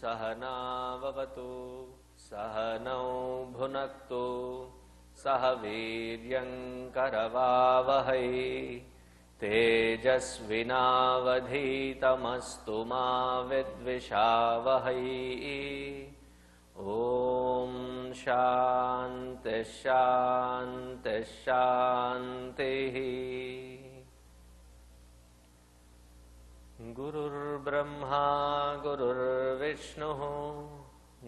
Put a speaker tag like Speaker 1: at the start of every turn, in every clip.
Speaker 1: Sahana Vavatu Sahanau Bhunaktu Sahaviryam Karavavahai Tejasvinavadhitamastu ma vidvishavahai. Om Shanti Shanti Shanti. Gurur Brahma Gurur Vishnu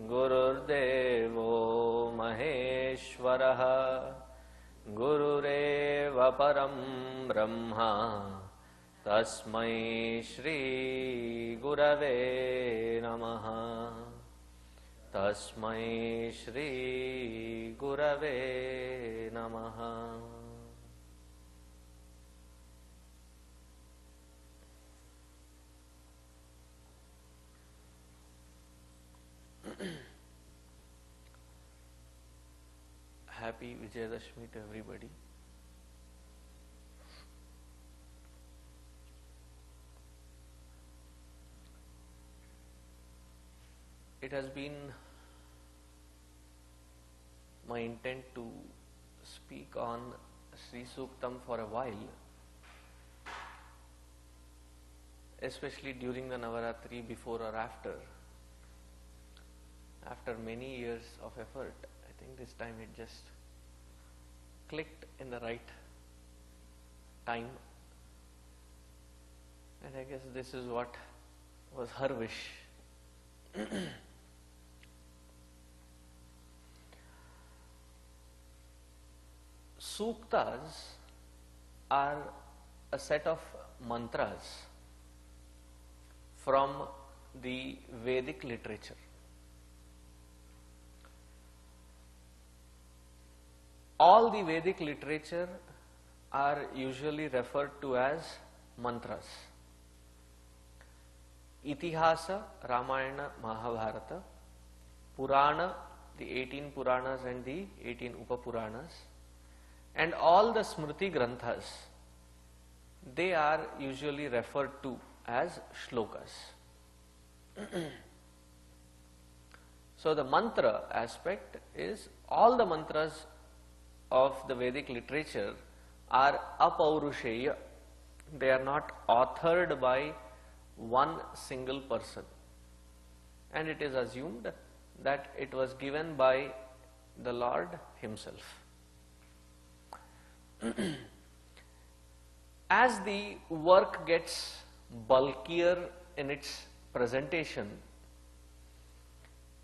Speaker 1: Gurur Devo Maheshwaraha Gurureva Param Brahma Tasmai Shri Gurave Namaha. Tasmai Shri Gurave Namaha. Happy Vijayadashmi to everybody. It has been my intent to speak on Śrī Sūktam for a while, especially during the Navaratri, before or after. After many years of effort, I think this time it just clicked in the right time, and I guess this is what was her wish. Suktas are a set of mantras from the Vedic literature. All the Vedic literature are usually referred to as mantras. Itihasa, Ramayana, Mahabharata, Purana, the 18 Puranas and the 18 Upapuranas, and all the Smriti Granthas, they are usually referred to as shlokas. So the mantra aspect is all the mantras of the Vedic literature are apaurusheya. They are not authored by one single person, and it is assumed that it was given by the Lord himself. As the work gets bulkier in its presentation,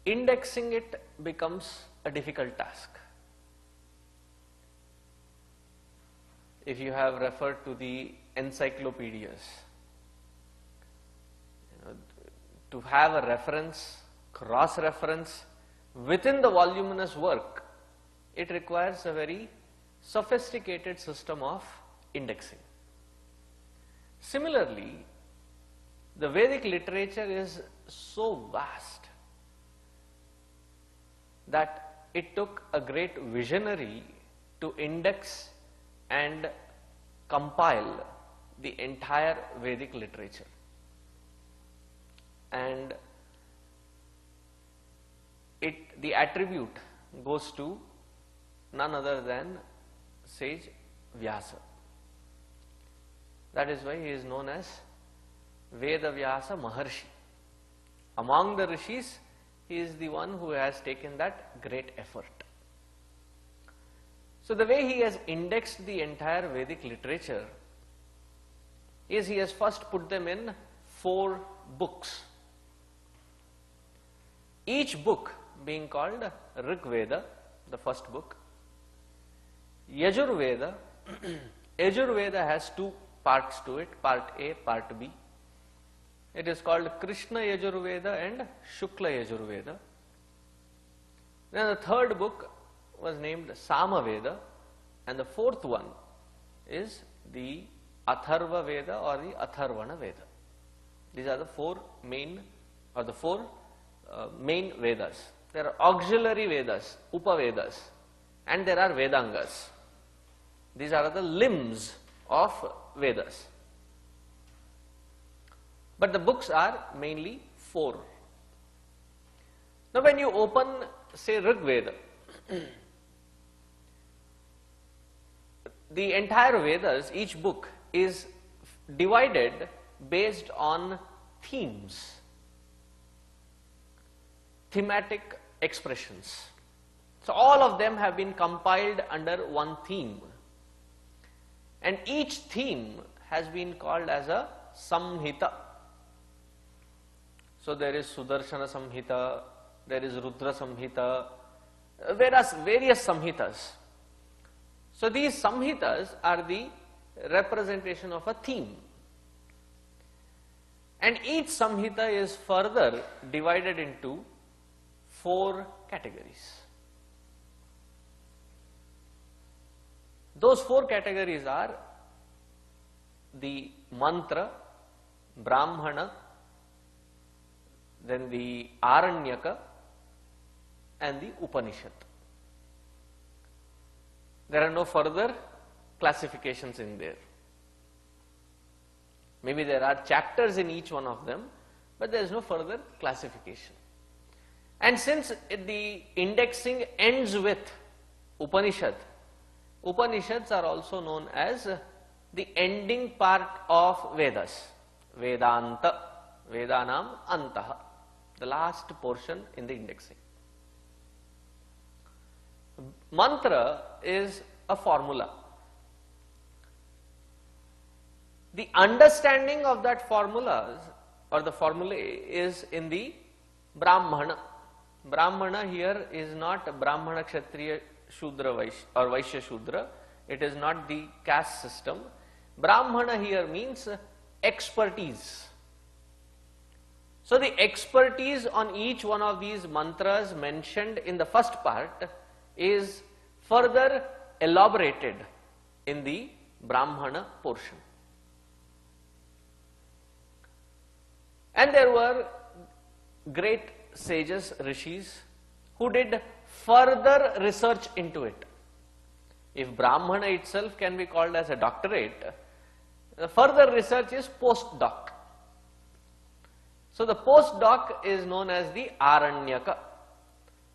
Speaker 1: indexing it becomes a difficult task. If you have referred to the encyclopedias, to have a reference, cross-reference within the voluminous work, it requires a very sophisticated system of indexing. Similarly, the Vedic literature is so vast that it took a great visionary to index and compile the entire Vedic literature. And the attribute goes to none other than sage Vyasa. That is why he is known as Veda Vyasa Maharshi. Among the rishis, he is the one who has taken that great effort. So the way he has indexed the entire Vedic literature is he has first put them in 4 books. Each book being called Ṛg-Veda, the first book. Yajurveda, Yajurveda has 2 parts to it, part A, part B. It is called Krishna Yajurveda and Shukla Yajurveda. Then the third book was named Samaveda, and the 4th one is the Atharva Veda or the Atharvana Veda. These are the 4 main Vedas. There are auxiliary Vedas, Upavedas, and there are Vedangas. These are the limbs of Vedas. But the books are mainly 4. Now when you open, say, Ṛg-Veda, the entire Vedas, each book is divided based on themes, thematic expressions. So all of them have been compiled under one theme, and each theme has been called as a Samhita. So there is Sudarshana Samhita, there is Rudra Samhita, various Samhitas. So these Samhitas are the representation of a theme, and each Samhita is further divided into 4 categories. Those 4 categories are the mantra, Brahmana, then the Āraṇyaka, and the Upanishad. There are no further classifications in there. Maybe there are chapters in each one of them, but there is no further classification. And since the indexing ends with Upanishad, Upanishads are also known as the ending part of Vedas. Vedanta, Vedanam Antaha, the last portion in the indexing. Mantra is a formula. The understanding of that formula or the formulae is in the Brahmana. Brahmana here is not Brahmana, Kshatriya, Shudra, Vaishya or Vaishya, Shudra. It is not the caste system. Brahmana here means expertise. So the expertise on each one of these mantras mentioned in the first part is further elaborated in the Brahmana portion. And there were great sages, rishis, who did further research into it. If Brahmana itself can be called as a doctorate, the further research is postdoc. So the postdoc is known as the Āraṇyaka.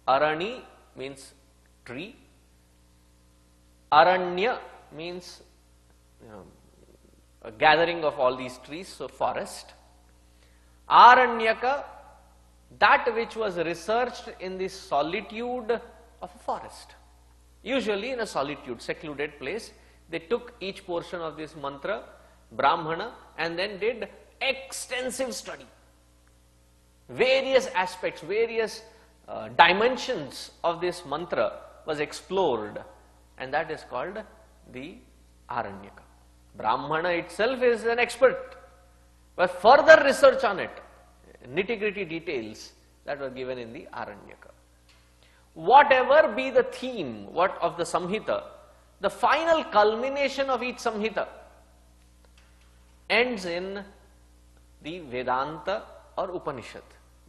Speaker 1: Arani means tree. Aranya means a gathering of all these trees, so forest. Āraṇyaka, that which was researched in the solitude of a forest. Usually in a solitude, secluded place, they took each portion of this mantra, Brahmana, and then did extensive study. Various aspects, various dimensions of this mantra was explored, and that is called the Āraṇyaka. Brahmana itself is an expert, but further research on it, nitty-gritty details that were given in the Āraṇyaka. Whatever be the theme of the Samhita, the final culmination of each Samhita ends in the Vedanta or Upanishad.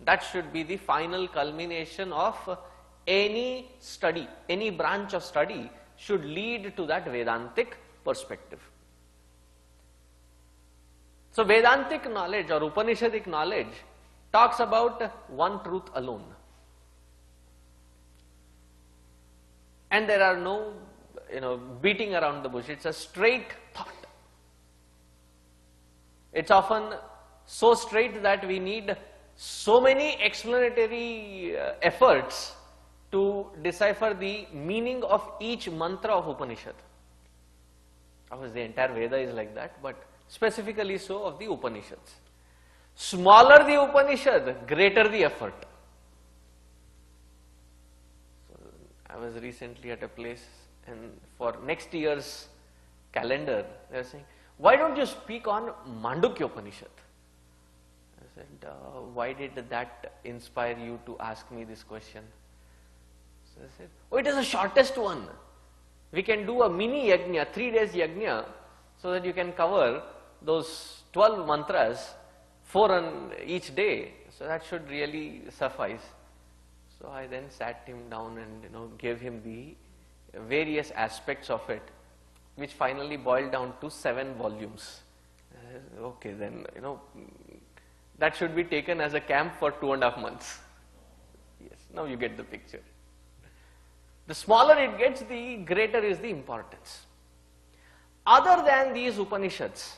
Speaker 1: That should be the final culmination of any study, any branch of study should lead to that Vedantic perspective. So Vedantic knowledge or Upanishadic knowledge talks about one truth alone. And there are no, beating around the bush. It's a straight thought. It's often so straight that we need so many explanatory efforts to decipher the meaning of each mantra of Upanishad. Of course, the entire Veda is like that, but specifically so of the Upanishads. Smaller the Upanishad, greater the effort. So, I was recently at a place, and for next year's calendar, they were saying, why don't you speak on Mandukya Upanishad? I said, why did that inspire you to ask me this question? So I said, oh, it is the shortest one. We can do a mini yajna, 3 days yajna, so that you can cover those 12 mantras, 4 on each day. So that should really suffice. So I then sat him down and gave him the various aspects of it, which finally boiled down to 7 volumes. Okay, then that should be taken as a camp for 2.5 months. Yes. Now you get the picture. The smaller it gets, the greater is the importance. Other than these Upanishads,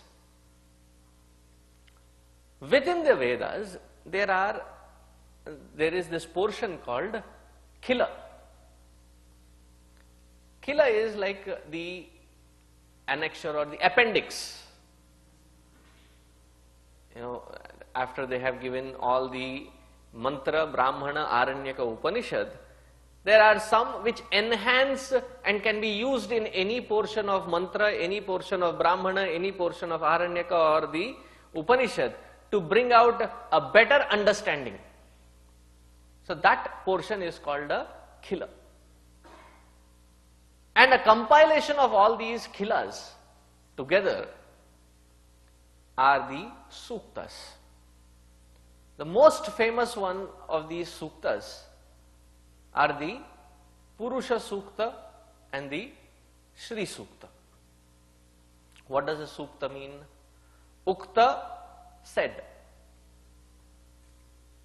Speaker 1: within the Vedas, there is this portion called Khila. Khila is like the annexure or the appendix. You know, after they have given all the mantra, Brāhmana Āraṇyaka Upanishad, there are some which enhance and can be used in any portion of mantra, any portion of Brāhmana, any portion of Āraṇyaka or the Upanishad to bring out a better understanding. So that portion is called a Khila. And a compilation of all these Khilas together are the Suktas. The most famous one of these Suktas are the Purusha Sukta and the Śrī Sūktam. What does a Sukta mean? Ukta, said.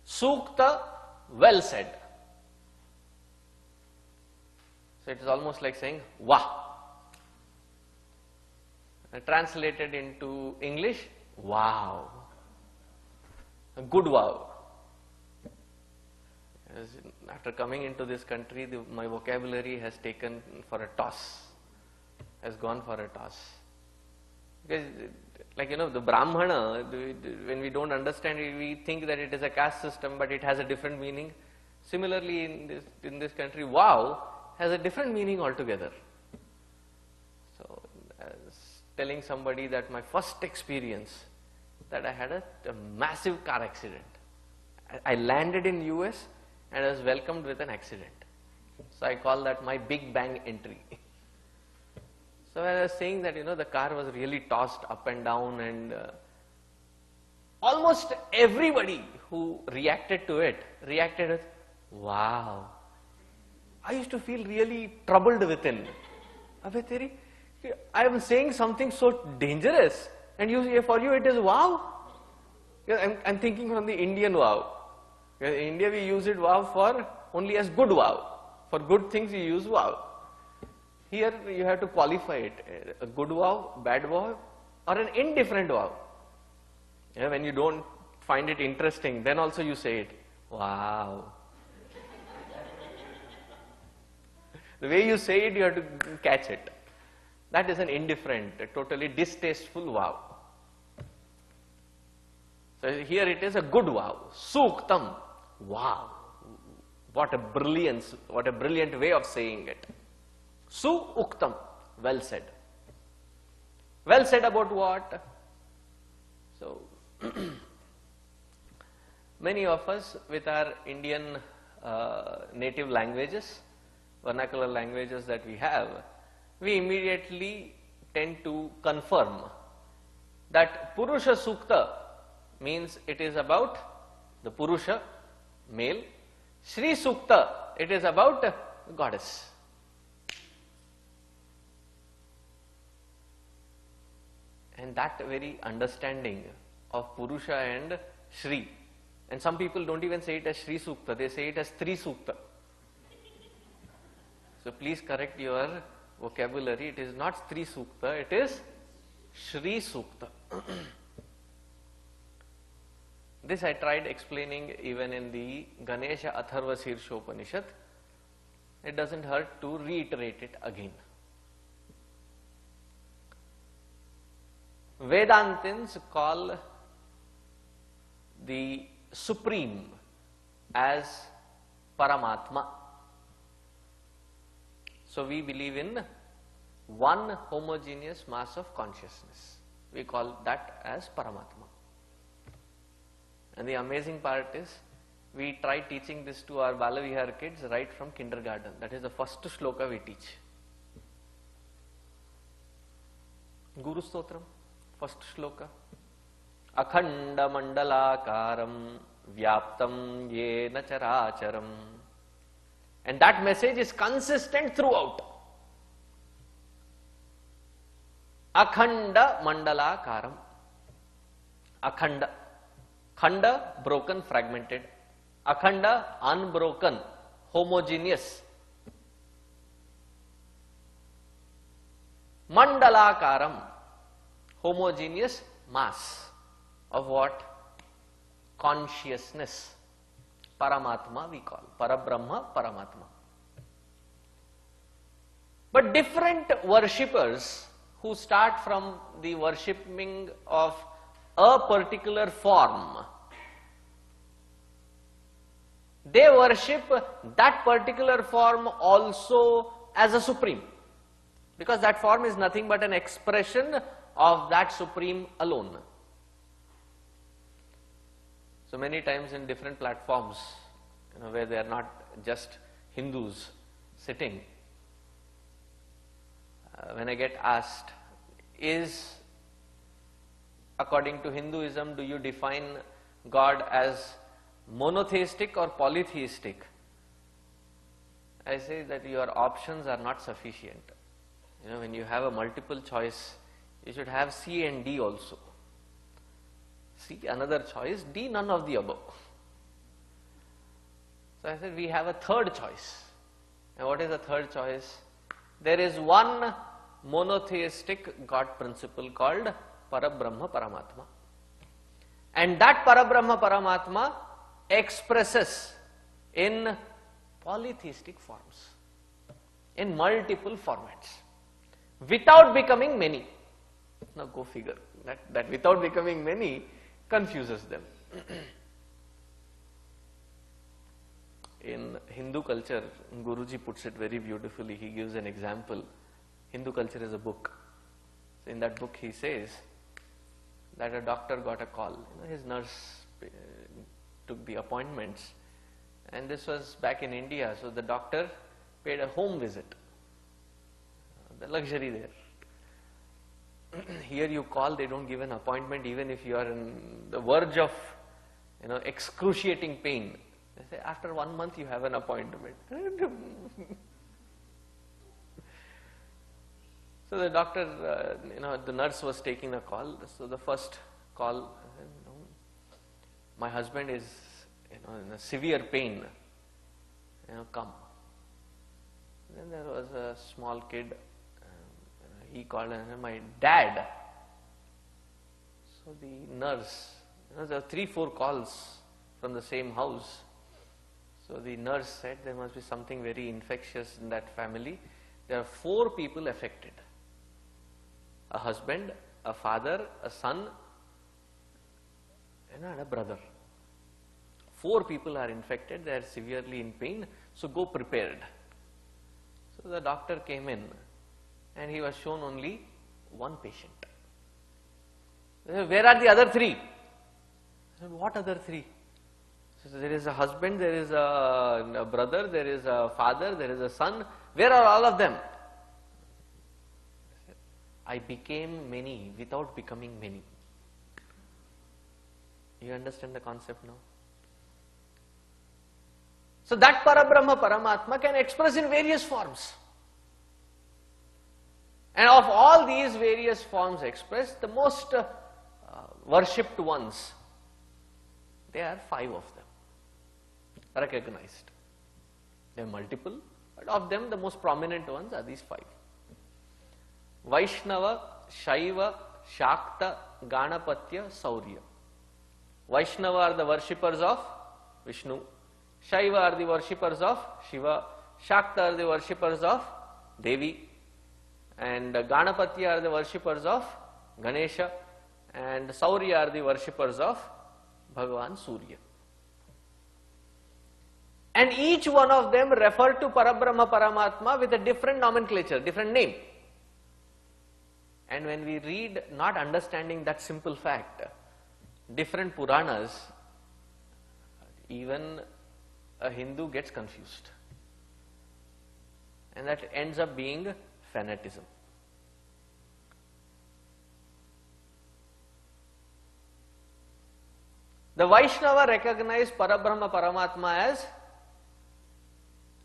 Speaker 1: Sukta, well said. So it is almost like saying Wah. Translated into English, wow. A good wow. After coming into this country, my vocabulary has taken for a toss, has gone for a toss. Because, like, you know, the Brahmana, when we don't understand it, we think that it is a caste system, but it has a different meaning. Similarly, in this country, wow has a different meaning altogether. So, I was telling somebody that my first experience, that I had a massive car accident. I landed in US and I was welcomed with an accident. So I call that my big bang entry. So I was saying that, you know, the car was really tossed up and down, and almost everybody who reacted to it reacted with, wow. I used to feel really troubled within. I am saying something so dangerous, and for you it is wow. I'm thinking from the Indian wow. In India we use it wow for only as good wow. For good things you use wow. Here you have to qualify it. A good wow, bad wow, or an indifferent wow. When you don't find it interesting, then also you say it. Wow. The way you say it, you have to catch it. That is an indifferent, a totally distasteful wow. So here it is a good wow. Suktam. Wow. What a brilliance, what a brilliant way of saying it. Suktam. Well said. Well said about what? So, many of us with our Indian native languages, vernacular languages that we have, we immediately tend to confirm that Purusha Sukta means it is about the Purusha, male. Śrī Sūkta, it is about the goddess. And that very understanding of Purusha and Śrī, and some people don't even say it as Śrī Sūkta, they say it as Trī Sūkta. So please correct your vocabulary, it is not Śrī Sūkta, it is Śrī Sūkta. This I tried explaining even in the Ganesha Atharva Sirsha Upanishad. It doesn't hurt to reiterate it again. Vedantins call the Supreme as Paramatma. So we believe in one homogeneous mass of consciousness. We call that as Paramatma. And the amazing part is, we try teaching this to our Balavihar kids right from kindergarten. That is the first shloka we teach. Guru Stotram, first shloka. Akhanda mandalakaram vyaptam yena characharam. And that message is consistent throughout. Akhanda mandalakaram. Akhanda. Khanda, broken, fragmented. Akhanda, unbroken, homogeneous. Mandalakaram, homogeneous mass of what? Consciousness. Paramatma we call, Parabrahma, Paramatma. But different worshippers who start from the worshipping of a particular form, they worship that particular form also as a supreme, because that form is nothing but an expression of that supreme alone. So many times in different platforms, where they are not just Hindus sitting, when I get asked, according to Hinduism, do you define God as monotheistic or polytheistic? I say that your options are not sufficient. When you have a multiple choice, you should have C and D also. C another choice, D none of the above. So I said we have a third choice. And what is the third choice? There is one monotheistic God principle called Parabrahma Paramatma. And that Parabrahma Paramatma expresses in polytheistic forms, in multiple formats, without becoming many. Now go figure, that without becoming many confuses them. In Hindu culture, Guruji puts it very beautifully. He gives an example. Hindu culture is a book. So in that book he says that a doctor got a call. His nurse took the appointments, and this was back in India. So the doctor paid a home visit. The luxury there. Here you call, they don't give an appointment even if you are in the verge of excruciating pain. They say after 1 month you have an appointment. So the doctor, the nurse was taking a call. So the first call, my husband is in a severe pain, come. Then there was a small kid. He called and my dad. So the nurse, there were 3-4 calls from the same house. So the nurse said there must be something very infectious in that family. There are 4 people affected. A husband, a father, a son, and a brother. 4 people are infected, they are severely in pain, so go prepared. So the doctor came in and he was shown only 1 patient. Where are the other 3? I said, what other 3? So there is a husband, there is a brother, there is a father, there is a son. Where are all of them? I became many without becoming many. You understand the concept now? So that Parabrahma Paramatma can express in various forms. And of all these various forms expressed, the most worshipped ones, there are 5 of them recognized. There are multiple, but of them the most prominent ones are these 5. Vaishnava, Shaiva, Shakta, Ganapatya, Saurya. Vaishnava are the worshippers of Vishnu. Shaiva are the worshippers of Shiva. Shakta are the worshippers of Devi. And Ganapatya are the worshippers of Ganesha. And Saurya are the worshippers of Bhagavan Surya. And each one of them refer to Parabrahma Paramatma with a different nomenclature, different name. And when we read, not understanding that simple fact, different Puranas, even a Hindu gets confused. And that ends up being fanaticism. The Vaishnava recognize Parabrahma Paramatma as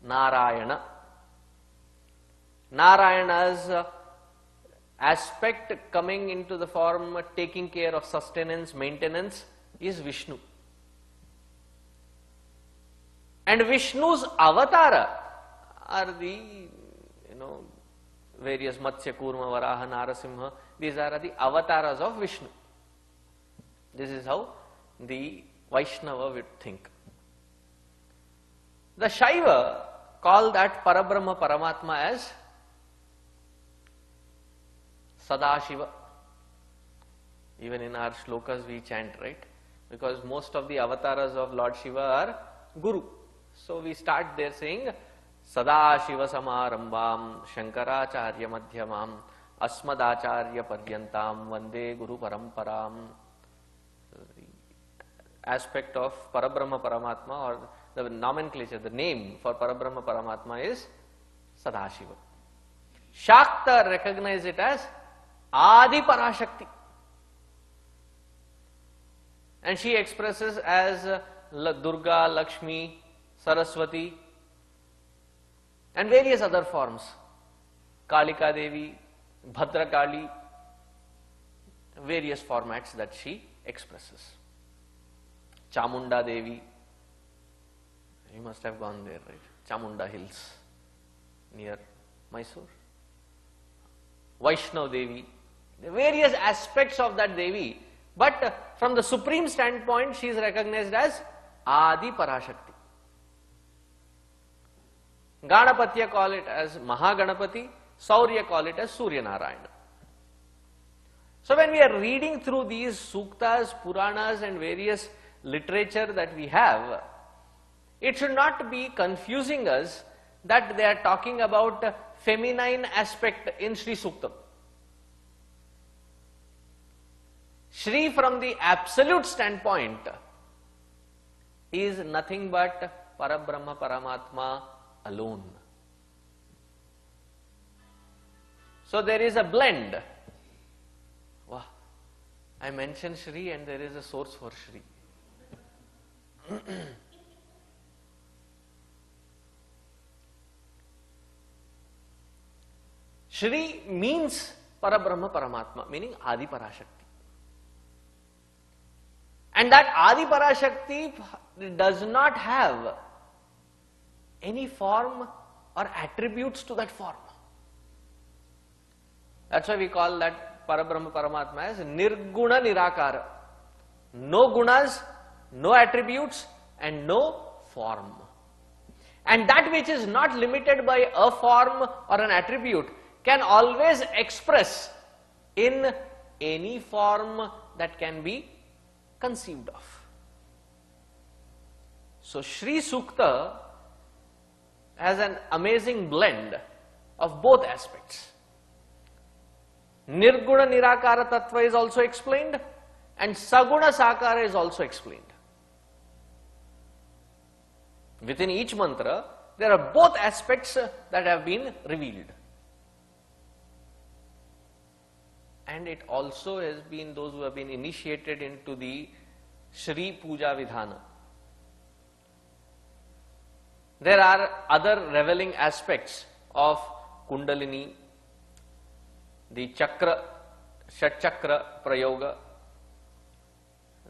Speaker 1: Narayana. Narayana's aspect coming into the form taking care of sustenance, maintenance is Vishnu. And Vishnu's avatara are the, various Matsya, Kurma, Varaha, Narasimha. These are the avatars of Vishnu. This is how the Vaishnava would think. The Shaiva call that Parabrahma Paramatma as Sadashiva. Even in our shlokas we chant, right? Because most of the avatars of Lord Shiva are Guru. So we start there saying Sadashiva Samarambam Shankaracharya Madhyamam Asmadacharya Paryantam Vande Guru Paramparam. The aspect of Parabrahma Paramatma, or the nomenclature, the name for Parabrahma Paramatma is Sadashiva. Shakta recognize it as Adi Parashakti. And she expresses as Durga, Lakshmi, Saraswati, and various other forms. Kalika Devi, Bhadra Kali, various formats that she expresses. Chamunda Devi, you must have gone there, right? Chamunda Hills, near Mysore. Vaishnav Devi, various aspects of that Devi, but from the supreme standpoint, she is recognized as Adi Parashakti. Ganapatya call it as Mahaganapati, Saurya call it as Surya Narayana. So when we are reading through these suktas, Puranas and various literature that we have, it should not be confusing us that they are talking about feminine aspect in Śrī Sūktam. Śrī from the absolute standpoint is nothing but Parabrahma Paramatma alone. So there is a blend. Wow, I mentioned Śrī and there is a source for Śrī. Śrī means Parabrahma Paramatma, meaning Adi Parashakti. And that Adi Parashakti does not have any form or attributes to that form. That's why we call that Parabrahma Paramatma as nirguṇa nirakara. No gunas, no attributes, and no form. And that which is not limited by a form or an attribute can always express in any form that can be conceived of. So Śrī Sukta has an amazing blend of both aspects. Nirguṇa Nirakara Tattva is also explained and saguṇa Sakara is also explained. Within each mantra, there are both aspects that have been revealed. And it also has been those who have been initiated into the Śrī Puja Vidhana. There are other revealing aspects of Kundalini, the Chakra, Shat Chakra Prayoga.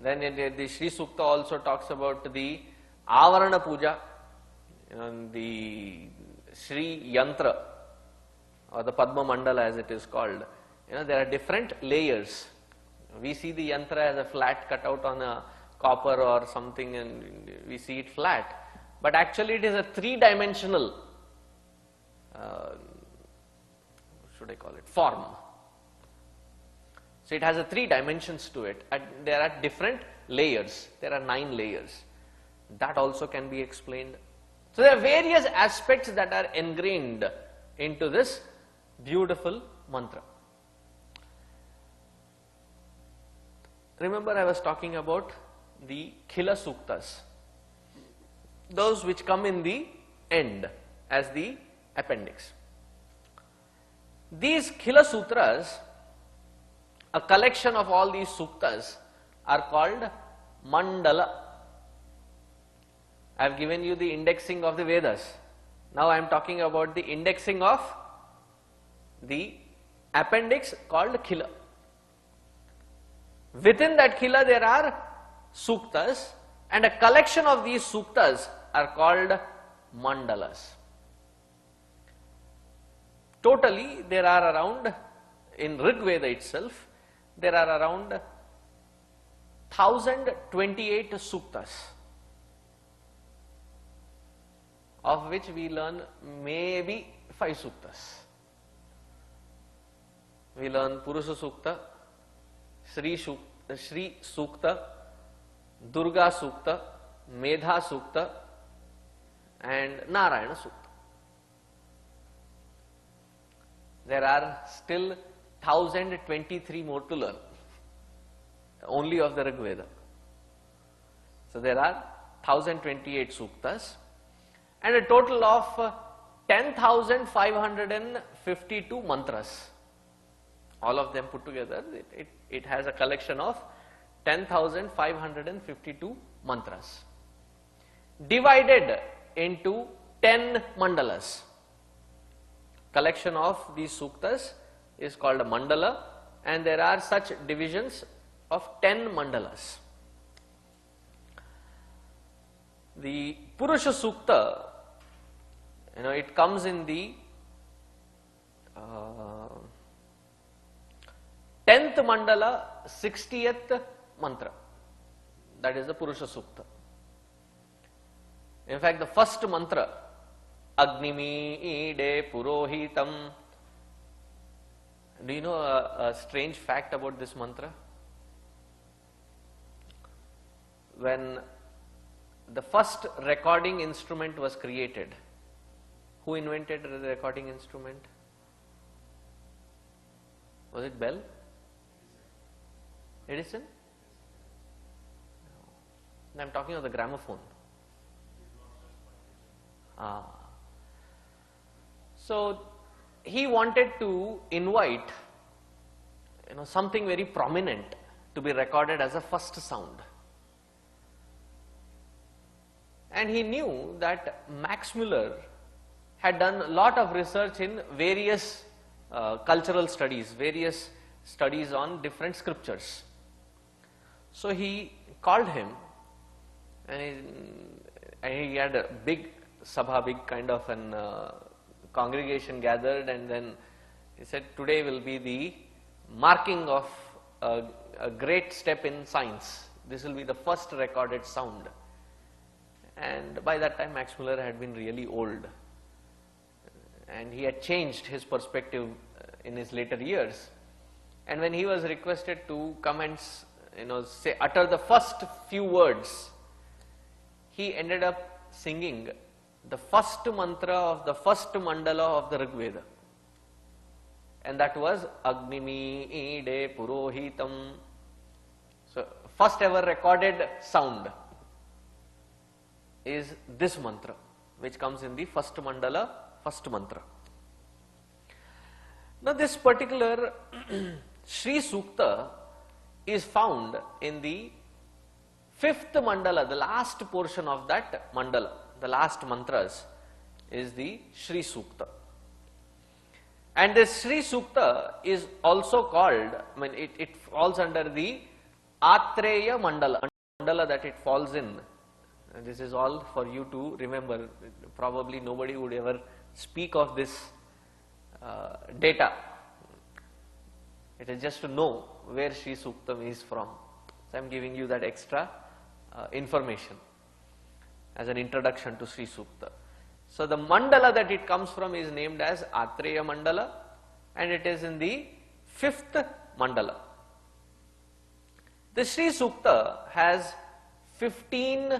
Speaker 1: Then the Śrī Sukta also talks about the Avarana Puja, the Śrī Yantra or the Padma Mandala as it is called. There are different layers. We see the yantra as a flat cut out on a copper or something and we see it flat. But actually it is a three-dimensional, form. So it has a 3 dimensions to it. And there are different layers. There are 9 layers. That also can be explained. So there are various aspects that are ingrained into this beautiful mantra. Remember I was talking about the Khila suktas, those which come in the end as the appendix. These Khila sutras, a collection of all these suktas, are called mandala. I have given you the indexing of the Vedas. Now I am talking about the indexing of the appendix called Khila. Within that Khila there are suktas, and a collection of these suktas are called mandalas. Totally, there are around, in Ṛg-Veda itself, there are around 1028 suktas, of which we learn maybe 5 suktas. We learn Purusha Sukta, Śrī Sukta, Durga Sukta, Medha Sukta and Narayana Sukta. There are still 1023 more to learn, only of the Ṛg-Veda. So there are 1028 suktas and a total of 10,552 mantras. All of them put together, it has a collection of 10,552 mantras, divided into 10 mandalas. Collection of these suktas is called a mandala, and there are such divisions of 10 mandalas. The Purusha Sukta, it comes in the 10th mandala, 60th mantra. That is the Purusha Sukta. In fact, the first mantra, Agni ide purohitam. Do you know a strange fact about this mantra? When the first recording instrument was created, who invented the recording instrument? Was it Bell? Edison? No. I am talking of the gramophone. So he wanted to invite something very prominent to be recorded as a first sound. And he knew that Max Muller had done a lot of research in various cultural studies, various studies on different scriptures. So he called him, and he had a big sabha, big kind of an congregation gathered, and then he said, today will be the marking of a great step in science. This will be the first recorded sound. And by that time Max Muller had been really old, and he had changed his perspective in his later years. And when he was requested to come and utter the first few words, he ended up singing the first mantra of the first mandala of the Ṛg-Veda, and that was Agni ide purohitam. So first ever recorded sound is this mantra, which comes in the first mandala, first mantra. Now this particular Śrī Sūkta is found in the 5th mandala, the last portion of that mandala. The last mantras is the Śrī Sūkta. And this Śrī Sūkta is also called, it falls under the Aitareya Mandala, mandala that it falls in. And this is all for you to remember. Probably nobody would ever speak of this data. It is just to know where Śrī Sūktam is from. So I am giving you that extra information as an introduction to Śrī Sūkta. So the mandala that it comes from is named as Aitareya Mandala, and it is in the 5th mandala. The Śrī Sūkta has 15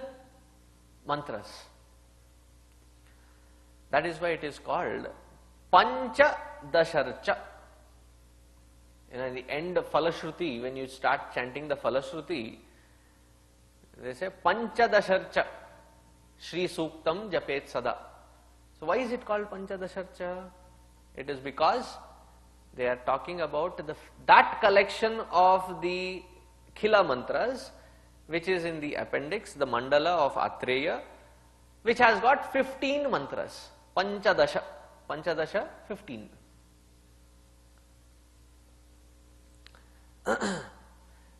Speaker 1: mantras. That is why it is called Pancha Dasharcha. In the end of Falashruti, when you start chanting the Falashruti, they say Pancha Dasharcha Śrī Sūktam Japet Sada. So why is it called Pancha Dasharcha? It is because they are talking about that collection of the Khila mantras, which is in the appendix, the mandala of Aitareya, which has got 15 mantras. Panchadasha. Panchadasha, 15.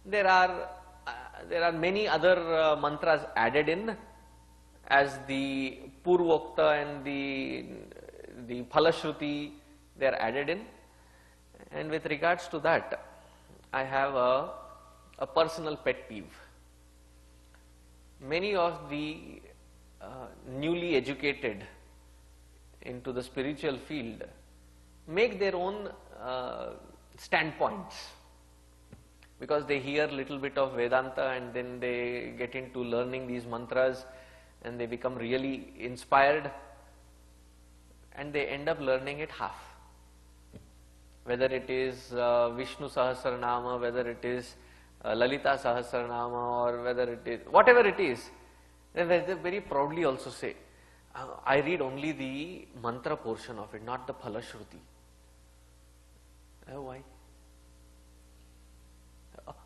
Speaker 1: There are many other mantras added in as the Purvokta and the Phalashruti, they are added in. And with regards to that, I have a personal pet peeve. Many of the newly educated into the spiritual field make their own standpoints, because they hear little bit of Vedanta and then they get into learning these mantras and they become really inspired, and they end up learning it half. Whether it is Vishnu Sahasranama, whether it is Lalita Sahasranama, or whether it is whatever it is, they very proudly also say, I read only the mantra portion of it, not the Phalashruti. Why?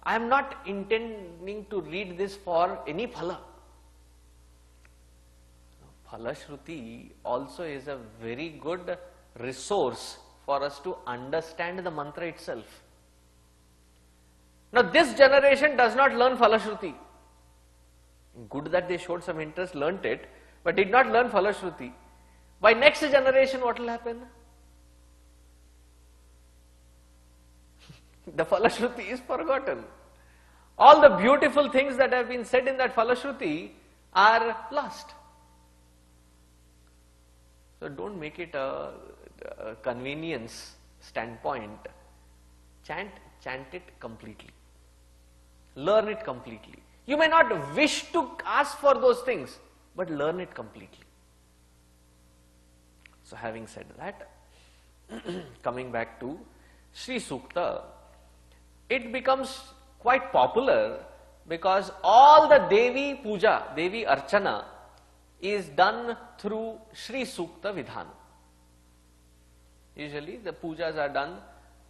Speaker 1: I am not intending to read this for any phala. Phalashruti also is a very good resource for us to understand the mantra itself. Now this generation does not learn Phalashruti. Good that they showed some interest, learnt it, but did not learn Phalashruti. By next generation, what will happen? The Phalashruti is forgotten. All the beautiful things that have been said in that Phalashruti are lost. So don't make it a convenience standpoint. Chant it completely. Learn it completely. You may not wish to ask for those things, but learn it completely. So having said that, coming back to Śrī Sukta, it becomes quite popular because all the Devi Puja, Devi Archana is done through Śrī Sukta Vidhana. Usually the pujas are done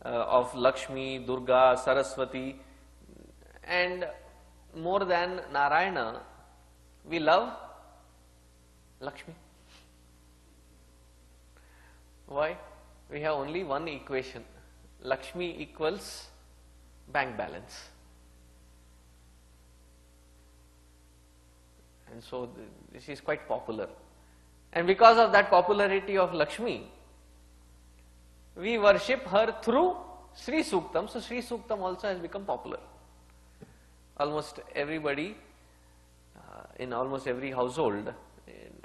Speaker 1: of Lakshmi, Durga, Saraswati, and more than Narayana, we love Lakshmi. Why? We have only one equation. Lakshmi equals bank balance. And so this is quite popular. And because of that popularity of Lakshmi, we worship her through Śrī Suktam. So Śrī Suktam also has become popular. Almost everybody, in almost every household,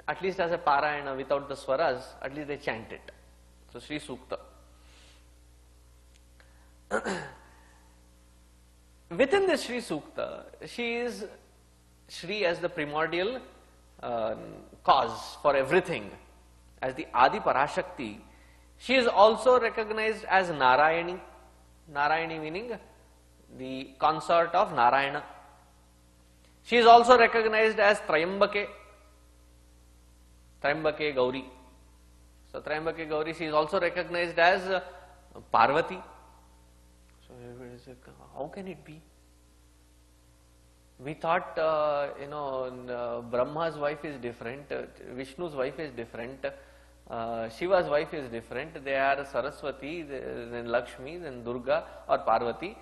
Speaker 1: at least as a parayana without the swaras, at least they chant it. So Śrī Sukta. Within this Śrī Sukta, she is Śrī as the primordial cause for everything, as the Adi Parashakti. She is also recognized as Narayani. Narayani meaning the consort of Narayana. She is also recognized as Trayambake. Trayambake Gauri. So Trayambake Gauri, she is also recognized as Parvati. So everybody is like, how can it be? We thought, Brahma's wife is different, Vishnu's wife is different, Shiva's wife is different. They are Saraswati, then Lakshmi, then Durga or Parvati.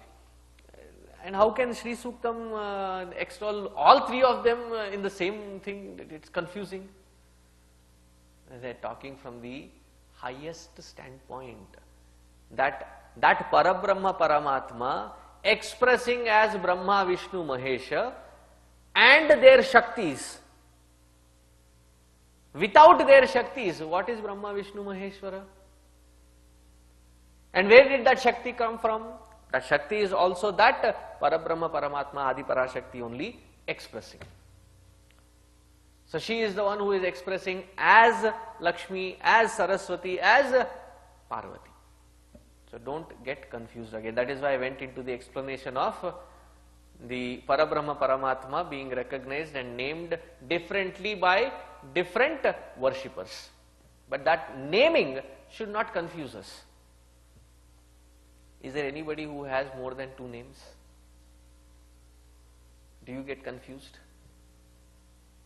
Speaker 1: And how can Śrī Suktam extol all three of them in the same thing? It's confusing. They're talking from the highest standpoint. That Parabrahma Paramatma expressing as Brahma, Vishnu, Mahesha and their Shaktis. Without their Shaktis, what is Brahma, Vishnu, Maheshwara? And where did that Shakti come from? That Shakti is also that Parabrahma Paramatma Adi Parashakti only expressing. So she is the one who is expressing as Lakshmi, as Saraswati, as Parvati. So don't get confused again. That is why I went into the explanation of the Parabrahma Paramatma being recognized and named differently by different worshippers. But that naming should not confuse us. Is there anybody who has more than two names? Do you get confused?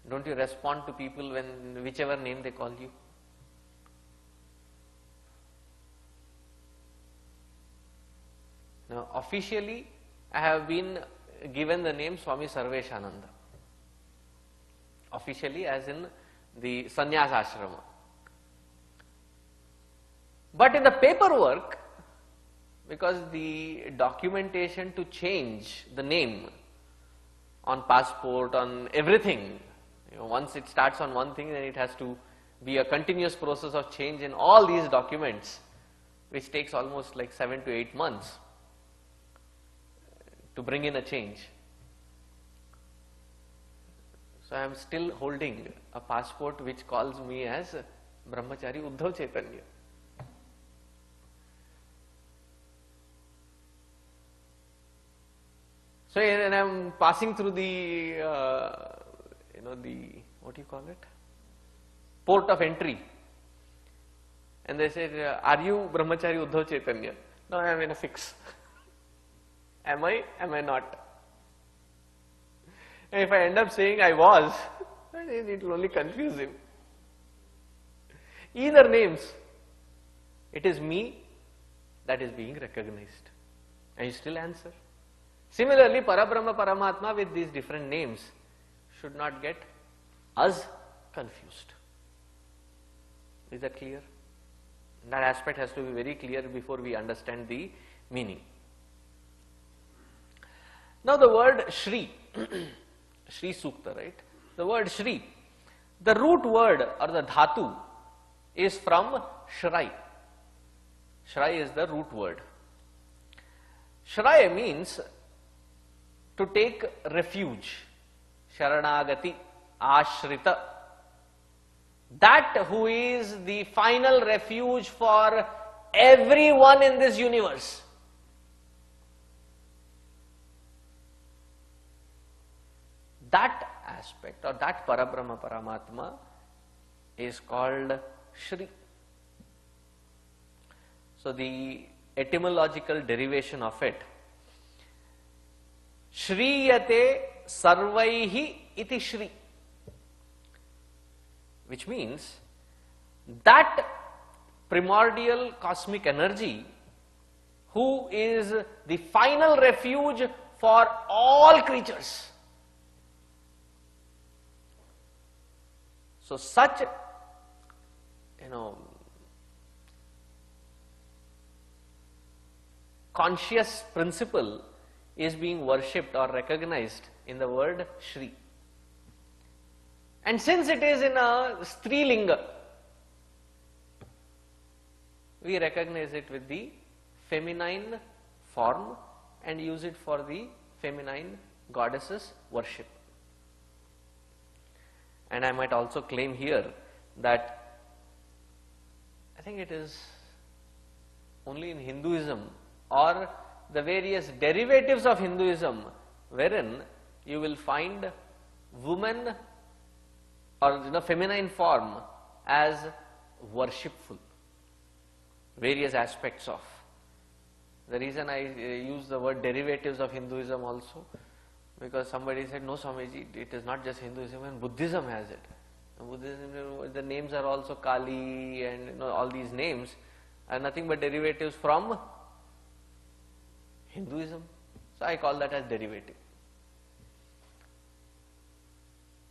Speaker 1: Don't you respond to people when whichever name they call you? Now, officially, I have been given the name Swami Sarveshananda. officially as in the sannyas ashrama. But in the paperwork, because the documentation to change the name on passport, on everything, once it starts on one thing, then it has to be a continuous process of change in all these documents, which takes almost like 7 to 8 months to bring in a change. So I am still holding a passport which calls me as Brahmachari Uddhav Chaitanya. So when I am passing through the, what do you call it? Port of entry. And they said, are you Brahmachari Uddhav Chaitanya? No, I am in a fix. Am I? Am I not? And if I end up saying I was, it will only confuse him. Either names, it is me that is being recognized. And you still answer. Similarly, Parabrahma, Paramatma with these different names should not get us confused. Is that clear? That aspect has to be very clear before we understand the meaning. Now the word Śrī, Śrī Sukta, right? The word Śrī, the root word or the dhatu is from śray. Śray is the root word. Śray means to take refuge, sharanagati, ashrita. That who is the final refuge for everyone in this universe. That aspect or that Parabrahma Paramatma is called Śrī. So the etymological derivation of it, Shriyate sarvaihi iti Śrī, which means that primordial cosmic energy who is the final refuge for all creatures. So such, conscious principle is being worshipped or recognized in the word Śrī. And since it is in a Strilinga, we recognize it with the feminine form and use it for the feminine goddesses worship. And I might also claim here that I think it is only in Hinduism or the various derivatives of Hinduism wherein you will find woman or feminine form as worshipful. Various aspects of. The reason I use the word derivatives of Hinduism also, because somebody said, no Swamiji, it is not just Hinduism, and Buddhism has it. Buddhism, the names are also Kali and all these names are nothing but derivatives from Hinduism. So I call that as derivative.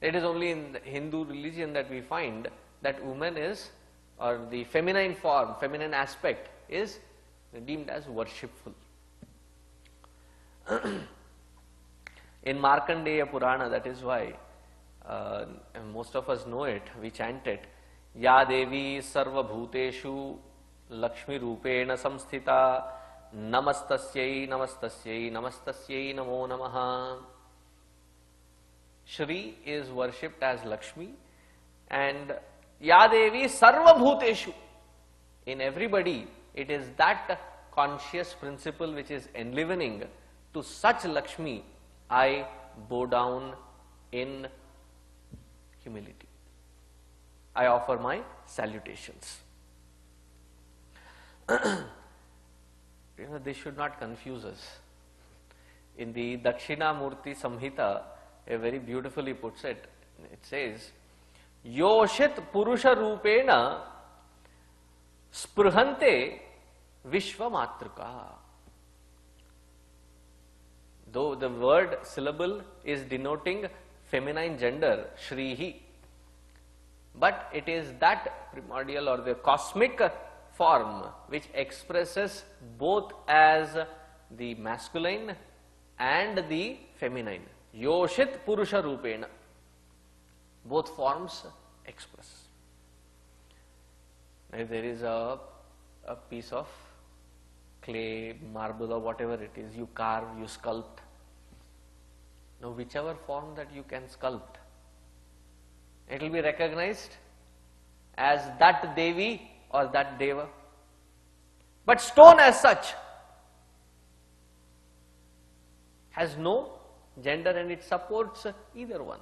Speaker 1: It is only in the Hindu religion that we find that woman is, or the feminine form, feminine aspect is deemed as worshipful. In Markandeya Purana, that is why most of us know it, we chant it, Ya Devi Sarva Bhuteshu Lakshmi Rupena Samsthita Namastasyai Namastasyai Namastasyai Namo Namaha. Śrī is worshipped as Lakshmi and Ya Devi Sarva Bhuteshu. In everybody, it is that conscious principle which is enlivening. To such Lakshmi, I bow down in humility. I offer my salutations. This should not confuse us. In the Dakshinamurti Samhita, it very beautifully puts it. It says, Yoshit Purusha Rupena Sprihante Vishwamatrika. Though the word syllable is denoting feminine gender, Shrihi. But it is that primordial or the cosmic form which expresses both as the masculine and the feminine. Yoshit Purusha Rupena. Both forms express. If there is a piece of clay, marble or whatever it is, you carve, you sculpt. Now whichever form that you can sculpt, it will be recognized as that Devi or that Deva. But stone as such has no gender and it supports either one,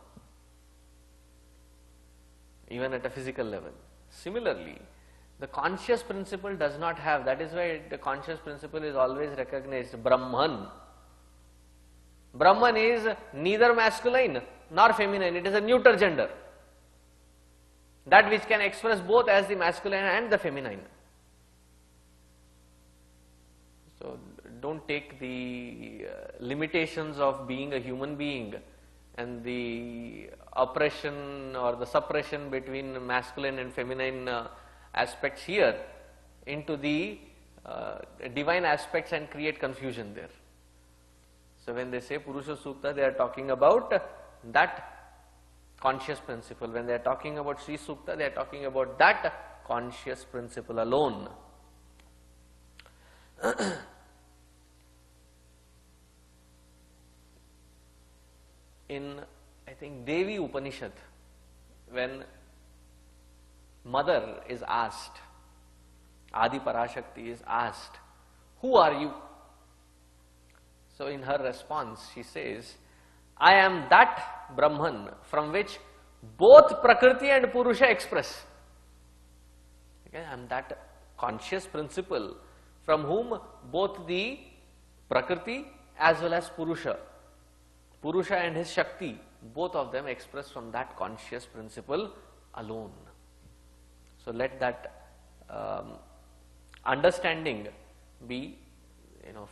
Speaker 1: even at a physical level. Similarly, the conscious principle does not have, that is why the conscious principle is always recognized, Brahman. Brahman is neither masculine nor feminine, it is a neuter gender. That which can express both as the masculine and the feminine. So don't take the limitations of being a human being and the oppression or the suppression between masculine and feminine aspects here into the divine aspects and create confusion there. So when they say Purusha Sukta, they are talking about that conscious principle. When they are talking about Śrī Sukta, they are talking about that conscious principle alone. In, I think, Devi Upanishad, when mother is asked, Adi Parashakti is asked, who are you? So in her response, she says, I am that Brahman from which both Prakriti and Purusha express. Okay, I am that conscious principle from whom both the Prakriti as well as Purusha and his Shakti, both of them express from that conscious principle alone. So let that understanding be,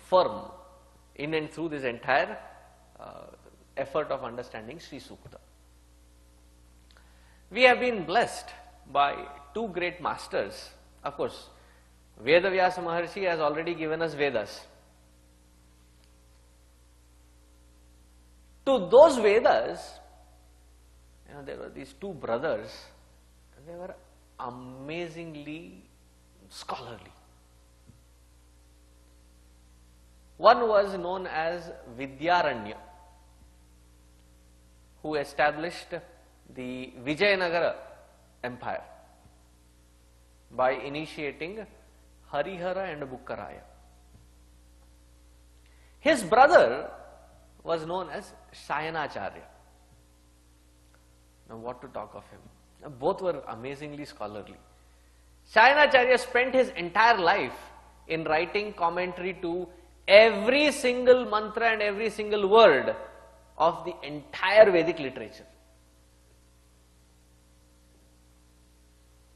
Speaker 1: firm in and through this entire effort of understanding Śrī Sukta. We have been blessed by two great masters. Of course, Vedavyasa Maharshi has already given us Vedas. To those Vedas, there were these two brothers, and they were amazingly scholarly. One was known as Vidyaranya, who established the Vijayanagara Empire by initiating Harihara and Bukkaraya. His brother was known as Shayanacharya. Now what to talk of him? Now, both were amazingly scholarly. Shayanacharya spent his entire life in writing commentary to every single mantra and every single word of the entire Vedic literature.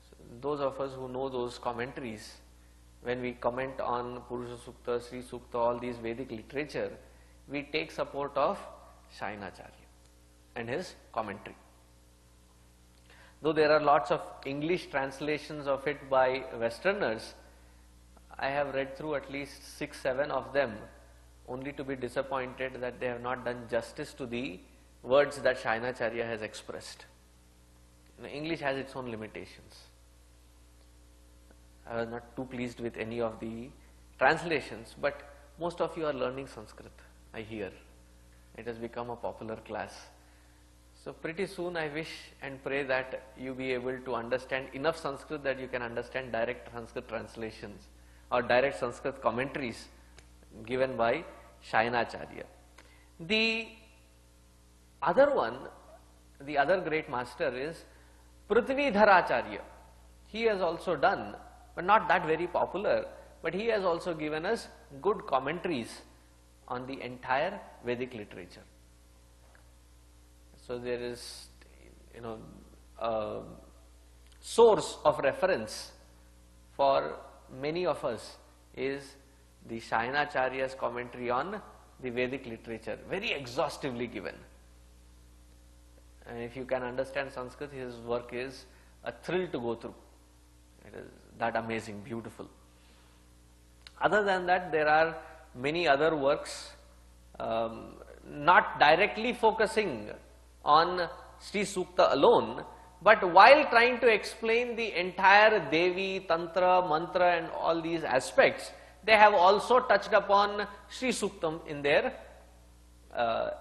Speaker 1: So those of us who know those commentaries, when we comment on Purusha Sukta, Śrī Sukta, all these Vedic literature, we take support of Shayanacharya and his commentary. Though there are lots of English translations of it by Westerners, I have read through at least 6-7 of them, only to be disappointed that they have not done justice to the words that Shayanacharya has expressed. English has its own limitations. I was not too pleased with any of the translations, but most of you are learning Sanskrit, I hear. It has become a popular class. So pretty soon I wish and pray that you be able to understand enough Sanskrit that you can understand direct Sanskrit translations or direct Sanskrit commentaries given by Shayanacharya. The other one, the other great master is Prithvidharacharya. He has also done, but not that very popular, but he has also given us good commentaries on the entire Vedic literature. So there is, a source of reference for many of us is the Shayanacharya's commentary on the Vedic literature, very exhaustively given. And if you can understand Sanskrit, his work is a thrill to go through. It is that amazing, beautiful. Other than that, there are many other works, not directly focusing on Śrī Sūkta alone, but while trying to explain the entire Devi, Tantra, Mantra and all these aspects, they have also touched upon Śrī Sūktam in their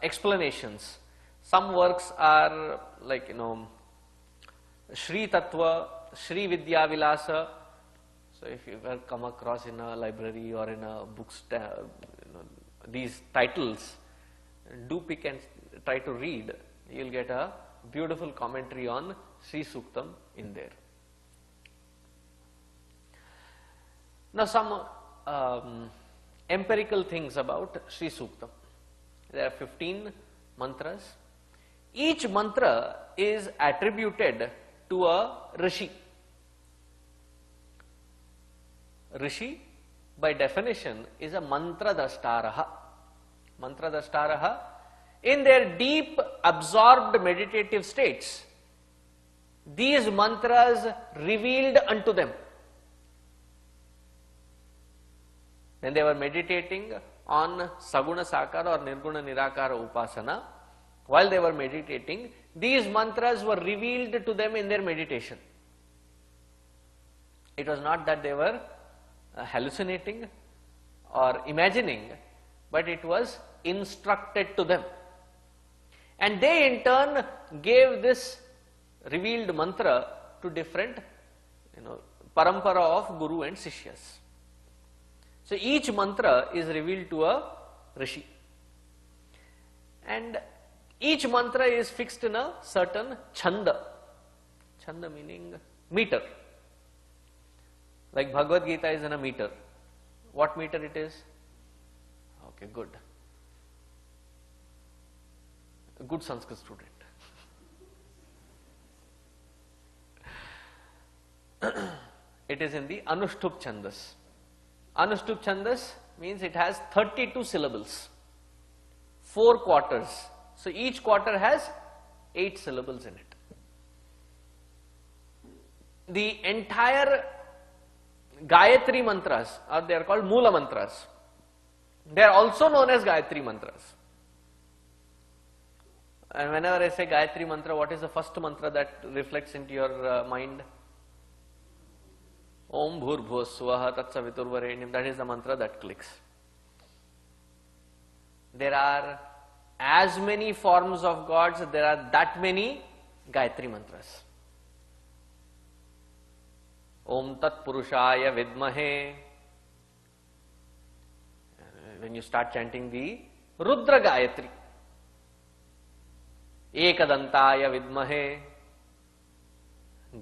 Speaker 1: explanations. Some works are like, Shri Tattva, Shri Vidya Vilasa. So if you ever come across in a library or in a bookstore, these titles, do pick and try to read. You will get a beautiful commentary on Śrī Sūktam in there. Now some empirical things about Śrī Sūktam. There are 15 mantras. Each mantra is attributed to a rishi. Rishi, by definition, is a mantra dashtaraha. Mantra dashtaraha, in their deep absorbed meditative states, these mantras revealed unto them. When they were meditating on saguṇa sakara or nirguṇa nirakara upasana, while they were meditating, these mantras were revealed to them in their meditation. It was not that they were hallucinating or imagining, but it was instructed to them. And they in turn gave this revealed mantra to different, parampara of guru and sishyas. So each mantra is revealed to a rishi. And each mantra is fixed in a certain chanda. Chanda meaning meter. Like Bhagavad Gita is in a meter. What meter it is? Okay, good. A good Sanskrit student. It is in the Anushtup chandas. Anushtup chandas means it has 32 syllables, 4 quarters. So each quarter has 8 syllables in it. The entire Gayatri mantras, or they are called Mula mantras. They are also known as Gayatri mantras. And whenever I say Gayatri mantra, what is the first mantra that reflects into your mind? Om Bhur Swaha Tatsaviturvarenyam. That is the mantra that clicks. There are as many forms of gods, there are that many Gayatri mantras. Om Tat Purushaya Vidmahe. When you start chanting the Rudra Gayatri. Ekadantaya Vidmahe.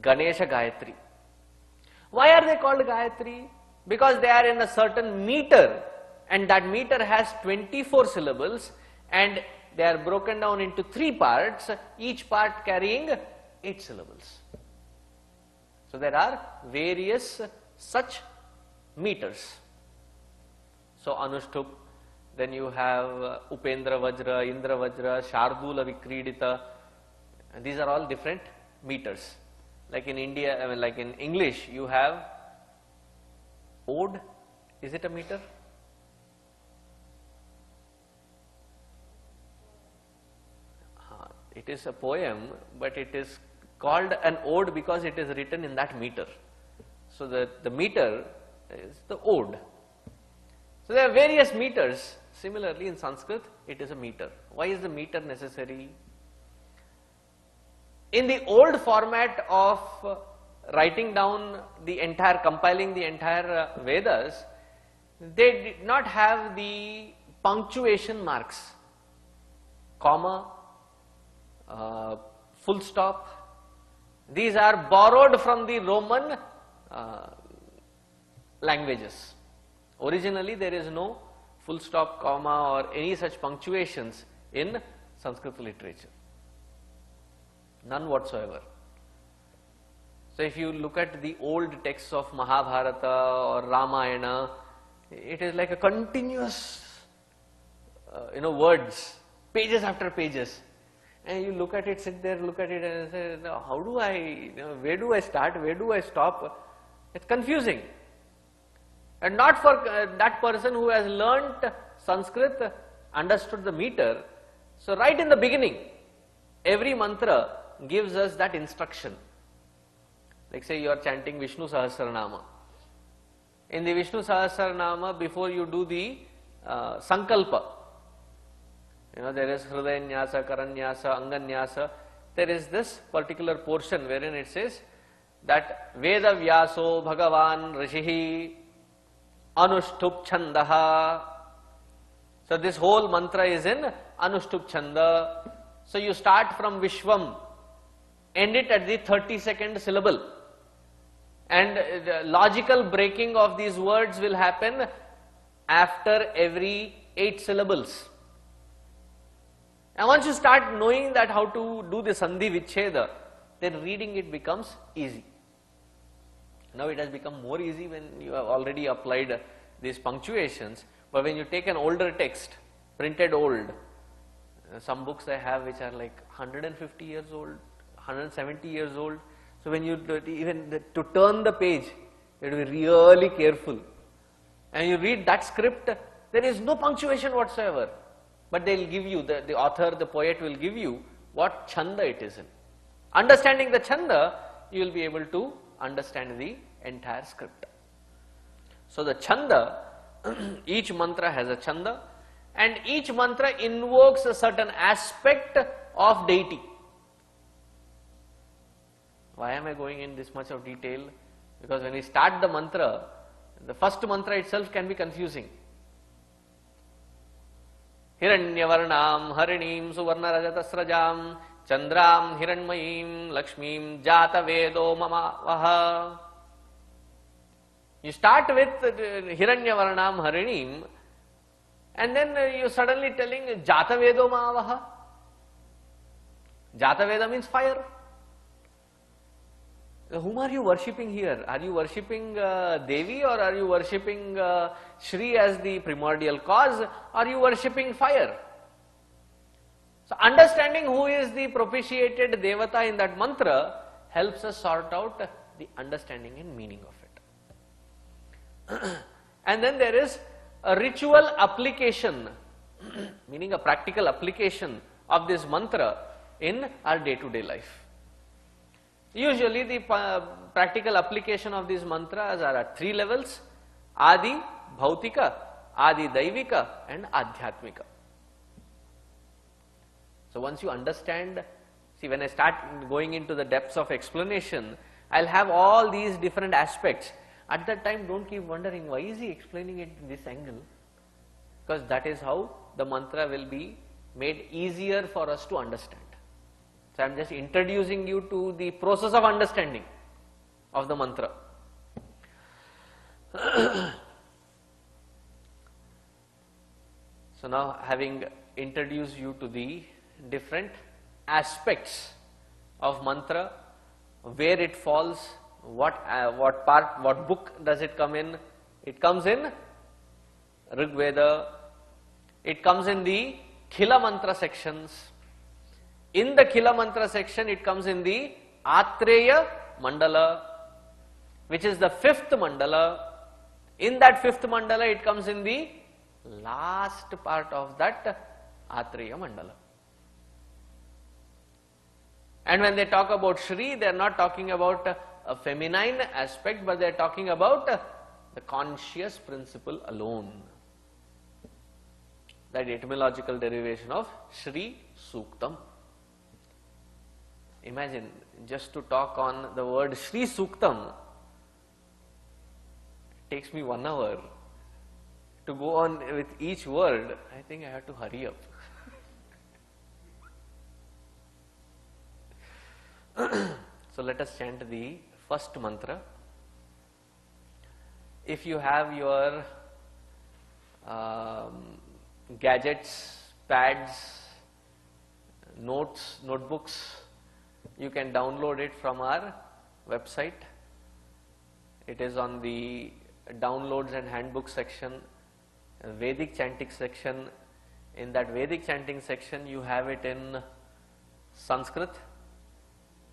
Speaker 1: Ganesha Gayatri. Why are they called Gayatri? Because they are in a certain meter, and that meter has 24 syllables, and they are broken down into 3 parts, each part carrying 8 syllables. So there are various such meters. So Anushtup, then you have Upendra Vajra, Indra Vajra, Shardula Vikridita. These are all different meters. Like in India, like in English, you have ode. Is it a meter? It is a poem, but it is called an ode because it is written in that meter. So the meter is the ode. So there are various meters. Similarly, in Sanskrit, it is a meter. Why is the meter necessary? In the old format of writing down the entire, compiling the entire Vedas, they did not have the punctuation marks, comma, full stop. These are borrowed from the Roman languages. Originally, there is no full stop, comma or any such punctuations in Sanskrit literature. None whatsoever. So if you look at the old texts of Mahabharata or Ramayana, it is like a continuous, words, pages after pages. and you look at it, sit there, look at it and say, no, how do I, where do I start, where do I stop? It's confusing. And not for that person who has learnt Sanskrit, understood the meter. So right in the beginning, every mantra gives us that instruction. Like say you are chanting Vishnu Sahasranama. In the Vishnu Sahasranama, before you do the Sankalpa, there is Hridayanyasa, Karanyasa, Anganyasa. There is this particular portion wherein it says that Veda Vyaso Bhagavan Rishihi Anushtup Chandaha. So this whole mantra is in Anushtup Chanda. So you start from Vishwam, end it at the 32nd syllable. And the logical breaking of these words will happen after every 8 syllables. And once you start knowing that how to do the Sandhi Vichcheda, then reading it becomes easy. Now it has become more easy when you have already applied these punctuations, but when you take an older text, printed old, some books I have which are like 150 years old, 170 years old, so when you even to turn the page, you have to be really careful. And you read that script, there is no punctuation whatsoever. But they will give you, the author, the poet will give you what chanda it is in. Understanding the chanda, you will be able to understand the entire script. So the chanda, each mantra has a chanda, and each mantra invokes a certain aspect of deity. Why am I going in this much of detail? Because when we start the mantra, the first mantra itself can be confusing. Hiranyavarnam harinim suvarnarajatasrajam chandram hiranmayim lakshmim Jātavedo mamavaha. You start with Hiranyavarnam harinim and then you suddenly telling Jātavedo mamavaha. Jātaveda means fire. Whom are you worshipping here? Are you worshipping Devi, or are you worshipping Śrī as the primordial cause? Are you worshipping fire? So understanding who is the propitiated Devata in that mantra helps us sort out the understanding and meaning of it. And then there is a ritual application, meaning a practical application of this mantra in our day-to-day life. Usually the practical application of these mantras are at 3 levels: Adi, Bhautika, Adi Daivika and Adhyatmika. So once you understand, see, when I start going into the depths of explanation, I'll have all these different aspects. At that time, don't keep wondering why is he explaining it in this angle, because that is how the mantra will be made easier for us to understand. So I am just introducing you to the process of understanding of the mantra. So now, having introduced you to the different aspects of mantra, where it falls, what part, what book does it come in? It comes in Ṛg-Veda. It comes in the Khila mantra sections. In the Khila mantra section, it comes in the Aitareya Mandala, which is the 5th mandala. In that 5th mandala, it comes in the last part of that Aitareya Mandala. And when they talk about Śrī, they are not talking about a feminine aspect, but they are talking about the conscious principle alone. That etymological derivation of Śrī Suktam. Imagine, just to talk on the word Śrī Sūktam, it takes me 1 hour. To go on with each word, I think I have to hurry up. So let us chant the first mantra. If you have your gadgets, pads, notes, notebooks, you can download it from our website. It is on the downloads and handbook section, Vedic chanting section. In that Vedic chanting section, you have it in Sanskrit,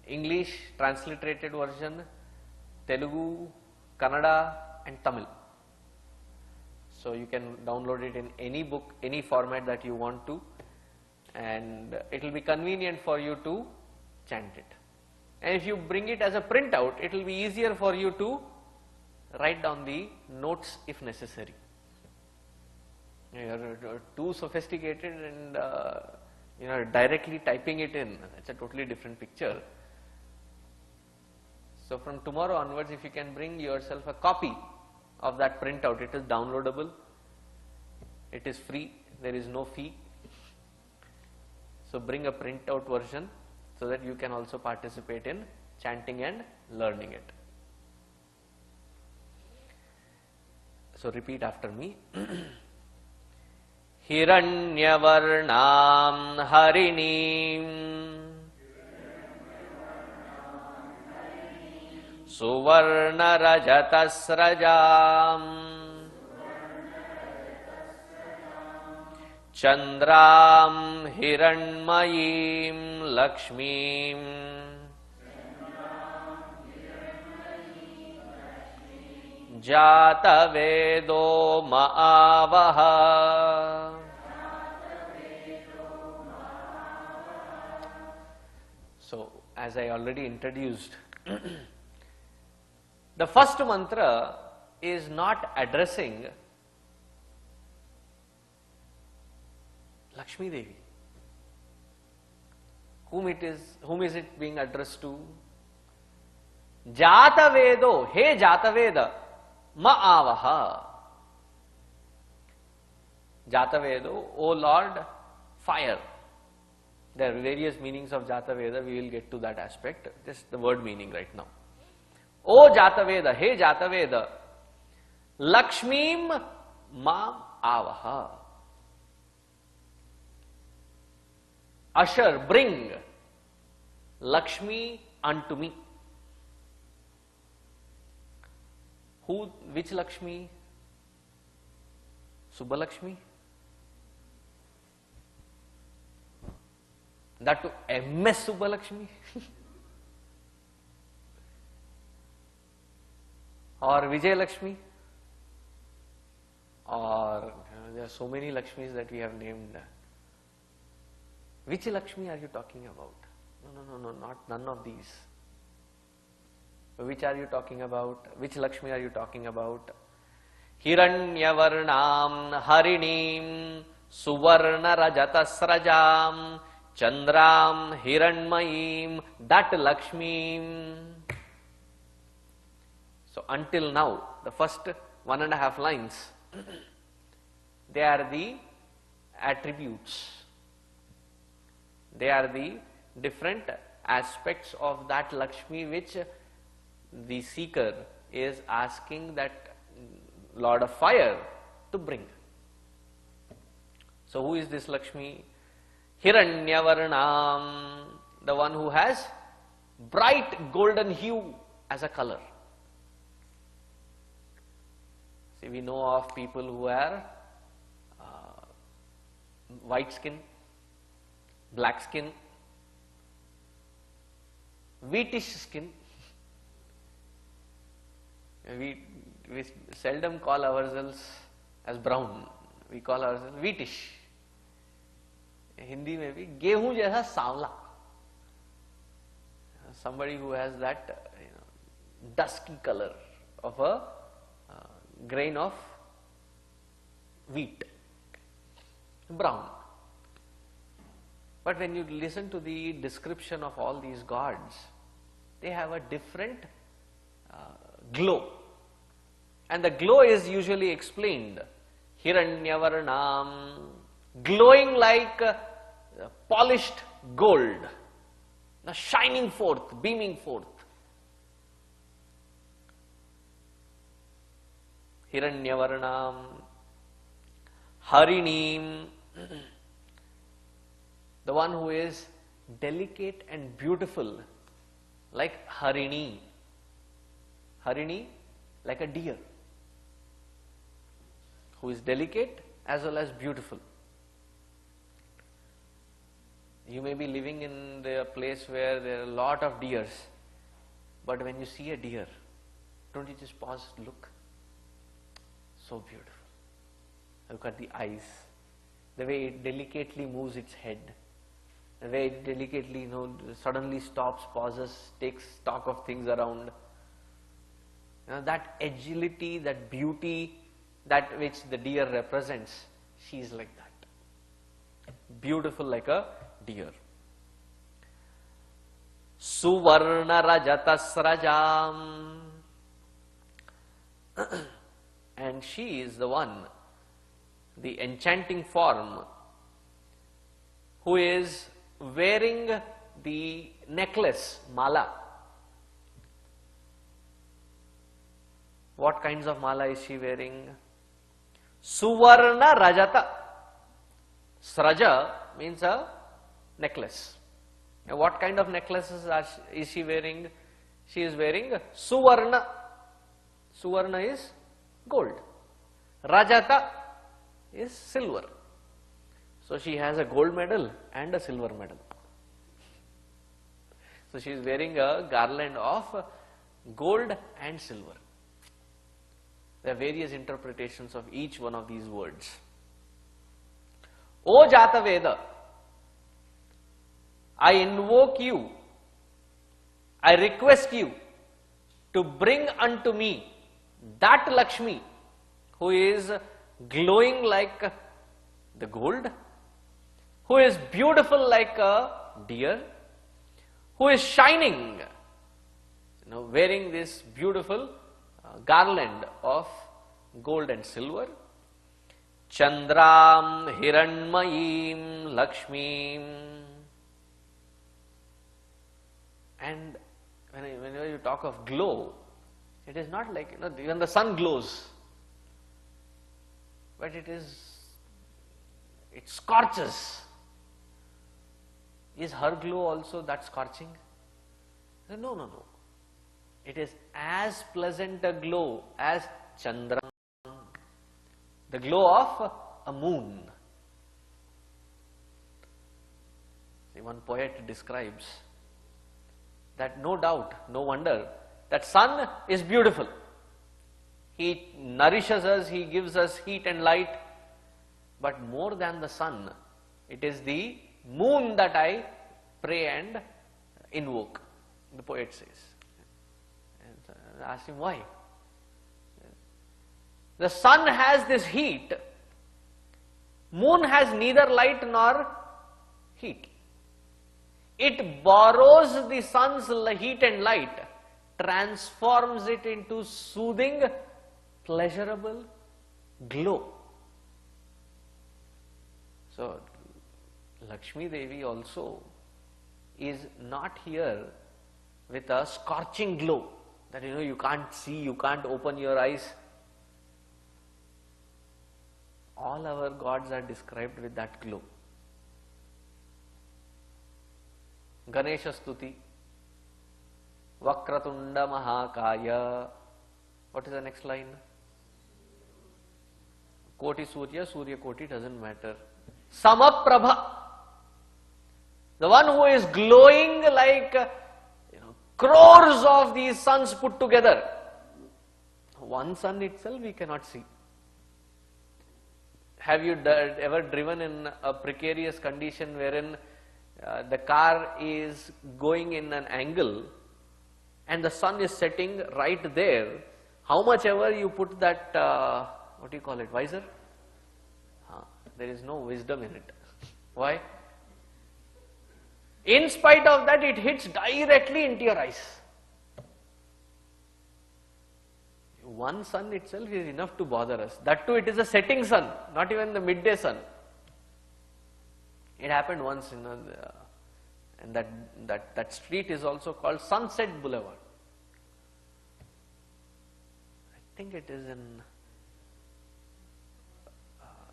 Speaker 1: English transliterated version, Telugu, Kannada and Tamil. So you can download it in any book, any format that you want to, and it will be convenient for you to chant it. And if you bring it as a printout, it will be easier for you to write down the notes if necessary. You're too sophisticated and directly typing it in, it's a totally different picture. So from tomorrow onwards, if you can bring yourself a copy of that printout, it is downloadable, it is free, there is no fee. So bring a printout version so that you can also participate in chanting and learning it. So repeat after me. Hiranyavarnam harinim suvarna rajatasrajam chandram hiranmayim lakshmim Jātavedo ma'avaha. So, as I already introduced, the first mantra is not addressing Lakshmi Devi. Whom is it being addressed to? Jātavedo, hey Jātaveda, ma'avaha. Jātavedo, O Lord, fire. There are various meanings of Jātaveda, we will get to that aspect, just the word meaning right now. O Jātaveda, hey Jātaveda, Lakshmim ma'avaha. Usher, bring Lakshmi unto me. Which Lakshmi? Subbalakshmi? That to MS Subbalakshmi? Or Vijay Lakshmi? Or there are so many Lakshmis that we have named. Which Lakshmi are you talking about? No, none of these. Which are you talking about? Which Lakshmi are you talking about? Hiranyavarnam harinim suvarna rajatasrajam chandram hiranmayim, that Lakshmi. So until now, the first 1.5 lines, they are the attributes. They are the different aspects of that Lakshmi which the seeker is asking that Lord of Fire to bring. So who is this Lakshmi? Hiranyavarnam, the one who has bright golden hue as a color. See, we know of people who are white skin, black skin, wheatish skin. We seldom call ourselves as brown, we call ourselves wheatish. Hindi mein bhi गेहूं जैसा सांवला. Somebody who has that dusky color of a grain of wheat, brown. But when you listen to the description of all these gods, they have a different glow. And the glow is usually explained. Hiranyavarnam, glowing like polished gold, shining forth, beaming forth. Hiranyavarnam, harinim, the one who is delicate and beautiful, like harini. Harini, like a deer, who is delicate as well as beautiful. You may be living in the place where there are a lot of deers, but when you see a deer, don't you just pause, look? So beautiful. Look at the eyes, the way it delicately moves its head, the way it delicately, suddenly stops, pauses, takes stock of things around. That agility, that beauty, that which the deer represents, she is like that. Beautiful like a deer. Suvarna rajatasrajam. And she is the one, the enchanting form, who is wearing the necklace, mala. What kinds of mala is she wearing? Suvarna rajata. Sraja means a necklace. Now, what kind of necklaces is she wearing? She is wearing suvarna. Suvarna is gold. Rajata is silver. So she has a gold medal and a silver medal. So she is wearing a garland of gold and silver. There are various interpretations of each one of these words. O Jātaveda, I invoke you, I request you to bring unto me that Lakshmi who is glowing like the gold, who is beautiful like a deer, who is shining, wearing this beautiful garland of gold and silver. Chandram Hiranmayim Lakshmim. And whenever you talk of glow, it is not like, even the sun glows, but it scorches. Is her glow also that scorching? No. It is as pleasant a glow as Chandra, the glow of a moon. See, one poet describes that no doubt, no wonder, that sun is beautiful. He nourishes us, he gives us heat and light, but more than the sun, it is the moon that I pray and invoke, the poet says. And I asked him why. The sun has this heat, moon has neither light nor heat. It borrows the sun's heat and light, transforms it into soothing, pleasurable glow. So, Lakshmi Devi also is not here with a scorching glow that you can't see, you can't open your eyes. All our gods are described with that glow. Ganesha Stuti, Vakratunda Mahakaya. What is the next line? Koti Surya, Surya Koti, doesn't matter. Samaprabha, the one who is glowing like crores of these suns put together. One sun itself we cannot see. Have you ever driven in a precarious condition wherein the car is going in an angle and the sun is setting right there? How much ever you put that, what do you call it, visor? There is no wisdom in it. Why? In spite of that, it hits directly into your eyes. One sun itself is enough to bother us. That too, it is a setting sun, not even the midday sun. It happened once, and that street is also called Sunset Boulevard. I think it is in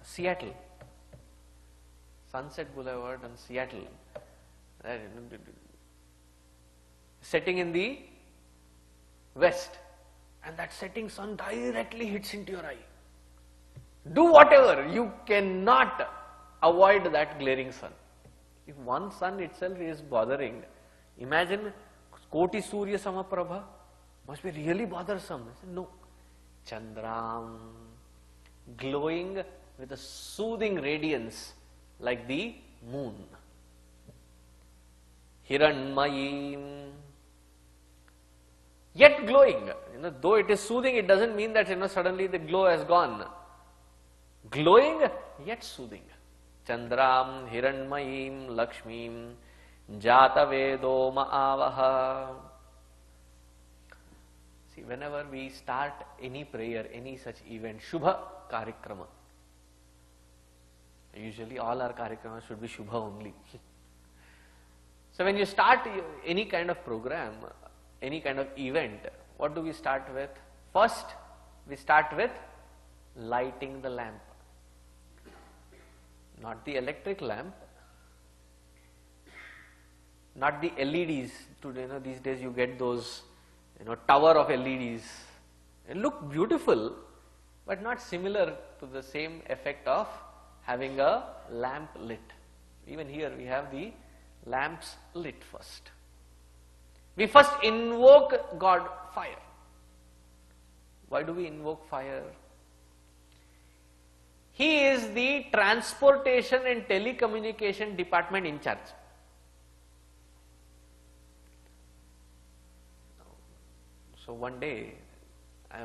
Speaker 1: Seattle. Sunset Boulevard and Seattle. Setting in the west, and that setting sun directly hits into your eye. Do whatever, you cannot avoid that glaring sun. If one sun itself is bothering, imagine Koti Surya Samaprabha, must be really bothersome. I said, no. Chandram, glowing with a soothing radiance like the moon. Hiranmayim, yet glowing. Though it is soothing, it doesn't mean that suddenly the glow has gone. Glowing yet soothing. Chandram, Hiranmayim, Lakshmim, Jātavedo Ma'avaha. See, whenever we start any prayer, any such event, Shubha Karikrama. Usually all our Karikramas should be Shubha only. So when you start any kind of program, any kind of event, what do we start with? First, we start with lighting the lamp. Not the electric lamp, not the LEDs. Today, these days you get those, tower of LEDs. It look beautiful, but not similar to the same effect of having a lamp lit. Even here we have the lamps lit first. We first invoke God, fire. Why do we invoke fire? He is the transportation and telecommunication department in charge. So one day, I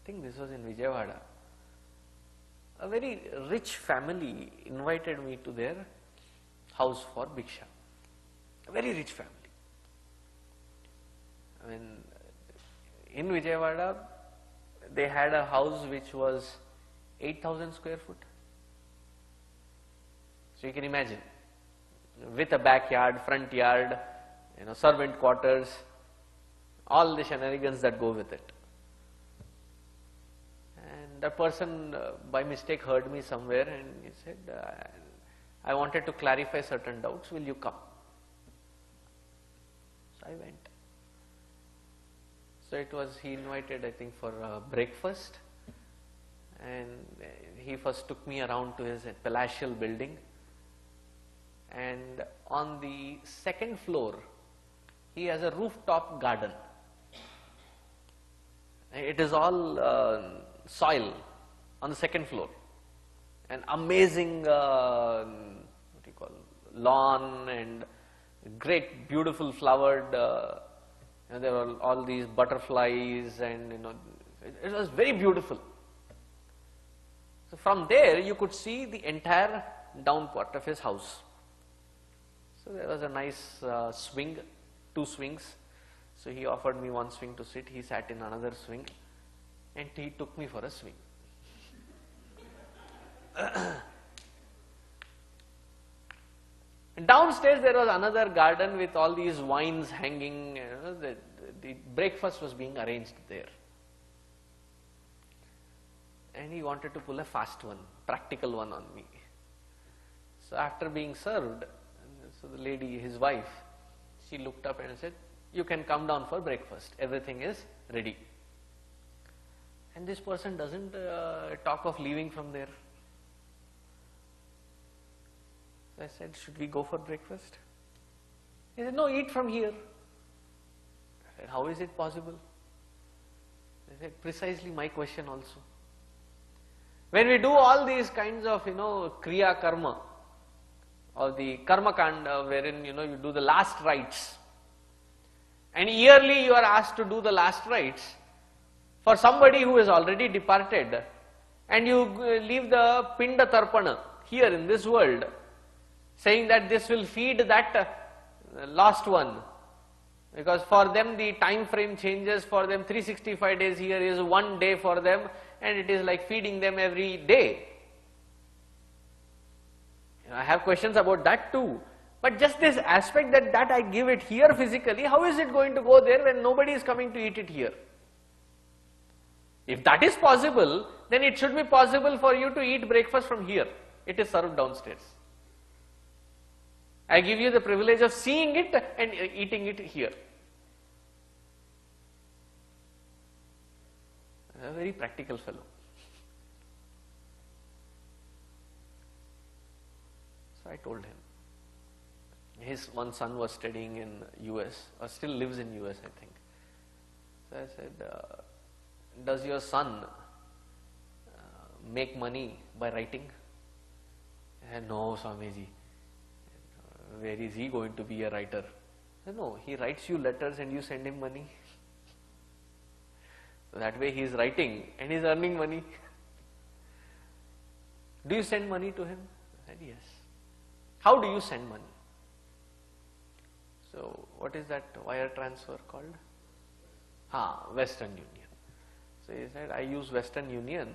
Speaker 1: think this was in Vijayawada. A very rich family invited me to their house for Bhiksha. A very rich family. In Vijayawada, they had a house which was 8,000 square foot. So you can imagine, with a backyard, front yard, servant quarters, all the shenanigans that go with it. And that person by mistake heard me somewhere and he said, I wanted to clarify certain doubts, will you come? So I went. So he invited, I think, for breakfast, and he first took me around to his palatial building, and on the second floor, he has a rooftop garden. It is all soil on the second floor. An amazing lawn and great beautiful flowered, there were all these butterflies and it was very beautiful. So from there you could see the entire downport of his house. So there was a nice swing, 2 swings. So he offered me one swing to sit, he sat in another swing and he took me for a swing. Downstairs there was another garden with all these vines hanging, the breakfast was being arranged there. And he wanted to pull a fast one, practical one on me. So after being served, so the lady, his wife, she looked up and said, you can come down for breakfast, everything is ready. And this person doesn't talk of leaving from there. So I said, should we go for breakfast? He said, no, eat from here. I said, how is it possible? I said, precisely my question also. When we do all these kinds of, kriya karma, or the karma kanda, wherein, you do the last rites, and yearly you are asked to do the last rites for somebody who is already departed, and you leave the pinda tarpana here in this world, saying that this will feed that last one, because for them the time frame changes, for them 365 days here is one day for them, and it is like feeding them every day. I have questions about that too. But just this aspect that I give it here physically, how is it going to go there when nobody is coming to eat it here? If that is possible, then it should be possible for you to eat breakfast from here. It is served downstairs. I give you the privilege of seeing it and eating it here. A very practical fellow. So I told him. His one son was studying in US, or still lives in US, I think. So I said, does your son make money by writing? He said, no, Swamiji. Where is he going to be a writer? I said, no, he writes you letters and you send him money. So that way he is writing and he is earning money. Do you send money to him? I said, yes. How do you send money? So what is that wire transfer called? Western Union. So he said, I use Western Union.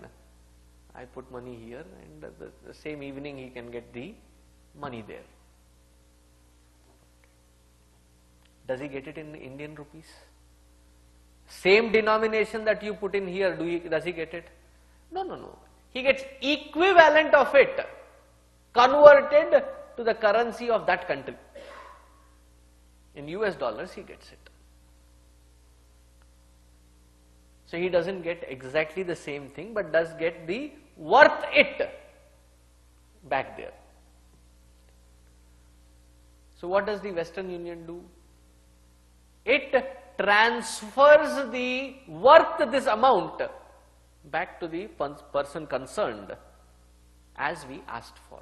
Speaker 1: I put money here, and the same evening he can get the money there. Does he get it in Indian rupees? Same denomination that you put in here, does he get it? No. He gets equivalent of it converted to the currency of that country. In US dollars he gets it. So he doesn't get exactly the same thing, but does get the worth it back there. So what does the Western Union do? It transfers the worth, this amount, back to the person concerned as we asked for.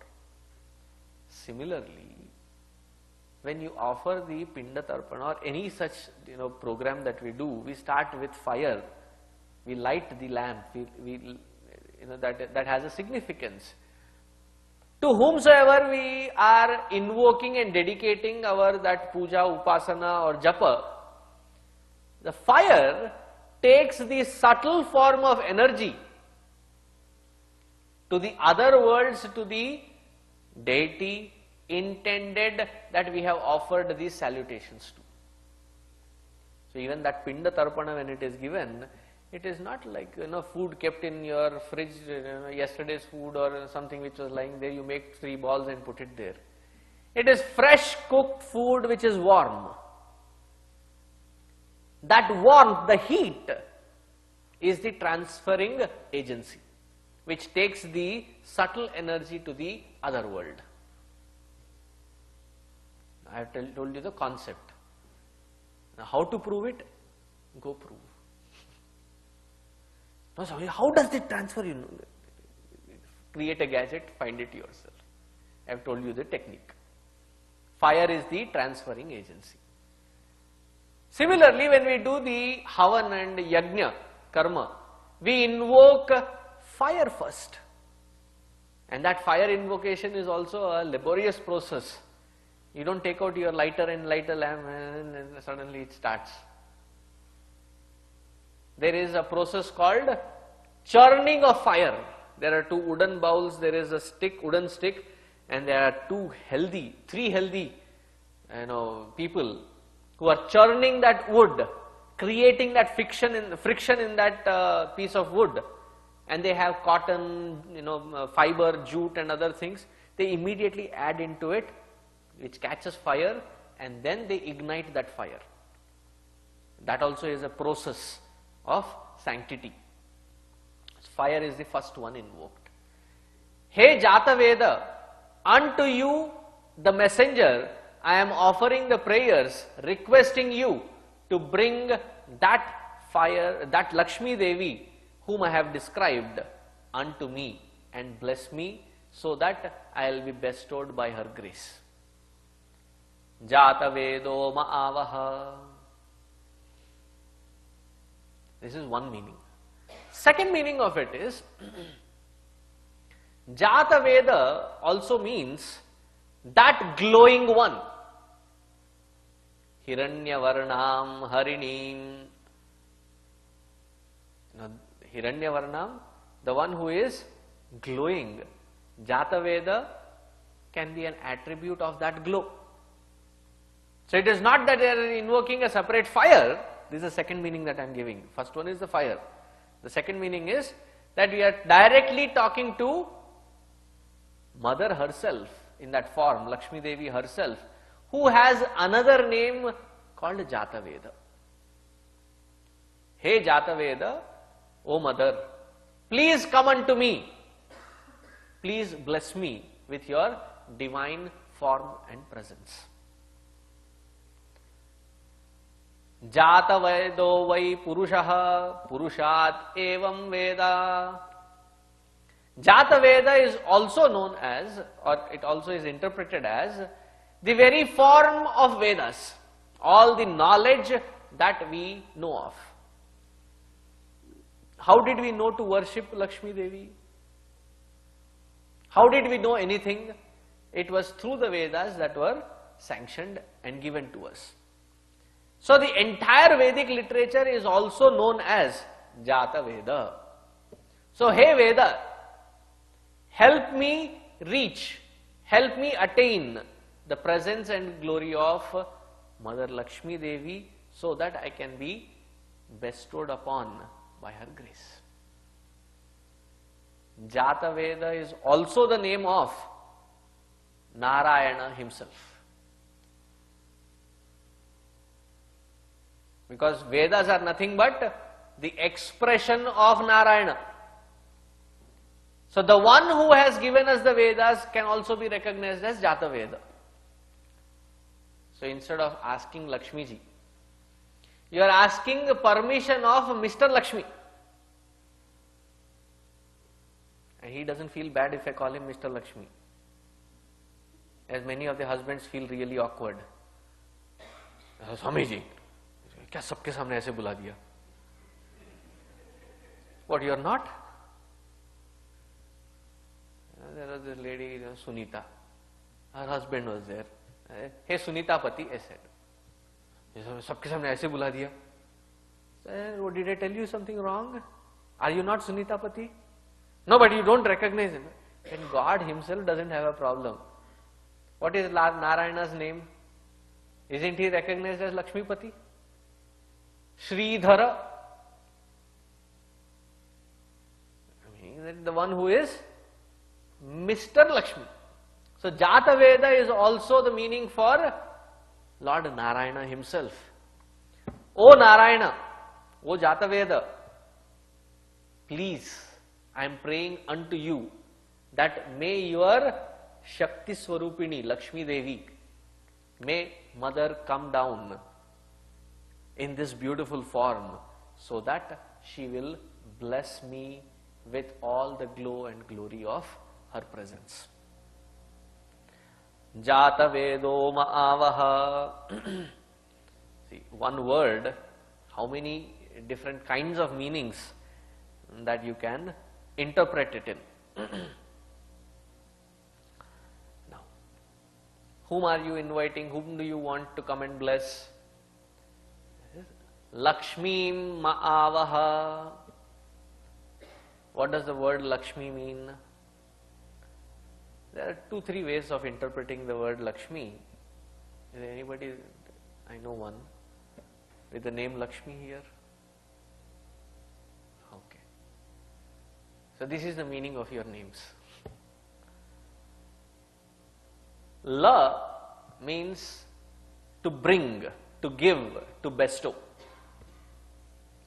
Speaker 1: Similarly, when you offer the Pinda Tarpana or any such program that we do, we start with fire. We light the lamp. That has a significance. To whomsoever we are invoking and dedicating our that puja, upasana or japa, the fire takes the subtle form of energy to the other worlds, to the deity intended that we have offered these salutations to. So even that Pinda Tarpana, when it is given, it is not like food kept in your fridge, yesterday's food or something which was lying there, you make 3 balls and put it there. It is fresh cooked food which is warm. That warmth, the heat, is the transferring agency which takes the subtle energy to the other world. I have told you the concept. Now how to prove it? Go prove. No, sorry, how does it transfer? Create a gadget, find it yourself. I have told you the technique. Fire is the transferring agency. Similarly, when we do the havan and yajna, karma, we invoke fire first. And that fire invocation is also a laborious process. You don't take out your lighter and light a lamp and suddenly it starts. There is a process called churning of fire. There are 2 wooden bowls, there is a wooden stick, and there are 3 healthy people who are churning that wood, creating that friction in that piece of wood, and they have cotton, fiber, jute and other things. They immediately add into it, which catches fire, and then they ignite that fire. That also is a process of sanctity. Fire is the first one invoked. Hey Jātaveda, unto you the messenger, I am offering the prayers, requesting you to bring that fire, that Lakshmi Devi whom I have described, unto me and bless me so that I will be bestowed by her grace. Jātavedo ma'avaha. This is one meaning. Second meaning of it is, Jātaveda also means that glowing one. Hiranyavarnam harinim. Hiranyavarnam, the one who is glowing. Jātaveda can be an attribute of that glow. So it is not that they are invoking a separate fire. This is the second meaning that I am giving. First one is the fire. The second meaning is that we are directly talking to Mother herself in that form, Lakshmi Devi herself, who has another name called Jātaveda. Hey Jātaveda, O Mother, please come unto me. Please bless me with your divine form and presence. Jātavedo vai Purushaha Purushat evam Veda. Jātaveda is also known as, or it also is interpreted as, the very form of Vedas, all the knowledge that we know of. How did we know to worship Lakshmi Devi? How did we know anything? It was through the Vedas that were sanctioned and given to us. So the entire Vedic literature is also known as Jātaveda. So, hey Veda, help me reach, help me attain the presence and glory of Mother Lakshmi Devi so that I can be bestowed upon by her grace. Jātaveda is also the name of Narayana himself. Because Vedas are nothing but the expression of Narayana. So the one who has given us the Vedas can also be recognized as Jātaveda. So instead of asking Lakshmiji, you are asking the permission of Mr. Lakshmi. And he doesn't feel bad if I call him Mr. Lakshmi. As many of the husbands feel really awkward. Swamiji, क्या सबके सामने ऐसे बुला दिया? What, you are not? There was this lady, Sunita. Her husband was there. Hey Sunita Pati, I said. सबके सामने ऐसे बुला दिया. Sir, what, did I tell you something wrong? Are you not Sunita Pati? No, but you don't recognize him. And God himself doesn't have a problem. What is Narayana's name? Isn't he recognized as Lakshmi Pati? Sridhara. I mean, the one who is Mr. Lakshmi. So Jātaveda is also the meaning for Lord Narayana himself. O Narayana, O Jātaveda, please, I am praying unto you that may your Shakti Swarupini, Lakshmi Devi, may Mother come down in this beautiful form so that she will bless me with all the glow and glory of her presence. Jātavedo ma'avaha. See, one word, how many different kinds of meanings that you can interpret it in. Now, whom are you inviting? Whom do you want to come and bless? Lakshmi ma'avaha. What does the word Lakshmi mean? There are 2-3 ways of interpreting the word Lakshmi. Is there anybody? I know one with the name Lakshmi here. Okay. So this is the meaning of your names. La means to bring, to give, to bestow.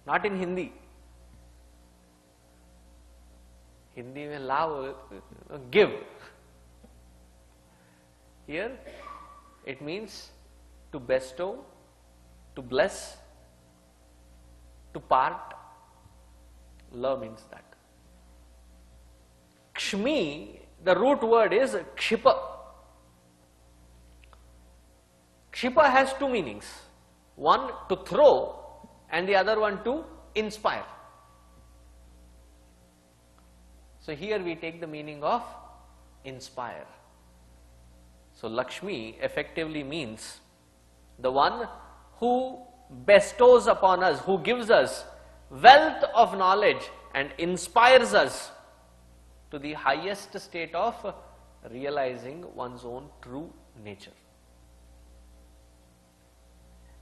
Speaker 1: Not in Hindi. Hindi mein la, give. Here it means to bestow, to bless, to part. La means that. Kshmi, the root word is kshipa. Kshipa has 2 meanings. One to throw and the other one to inspire. So here we take the meaning of inspire. So Lakshmi effectively means the one who bestows upon us, who gives us wealth of knowledge and inspires us to the highest state of realizing one's own true nature.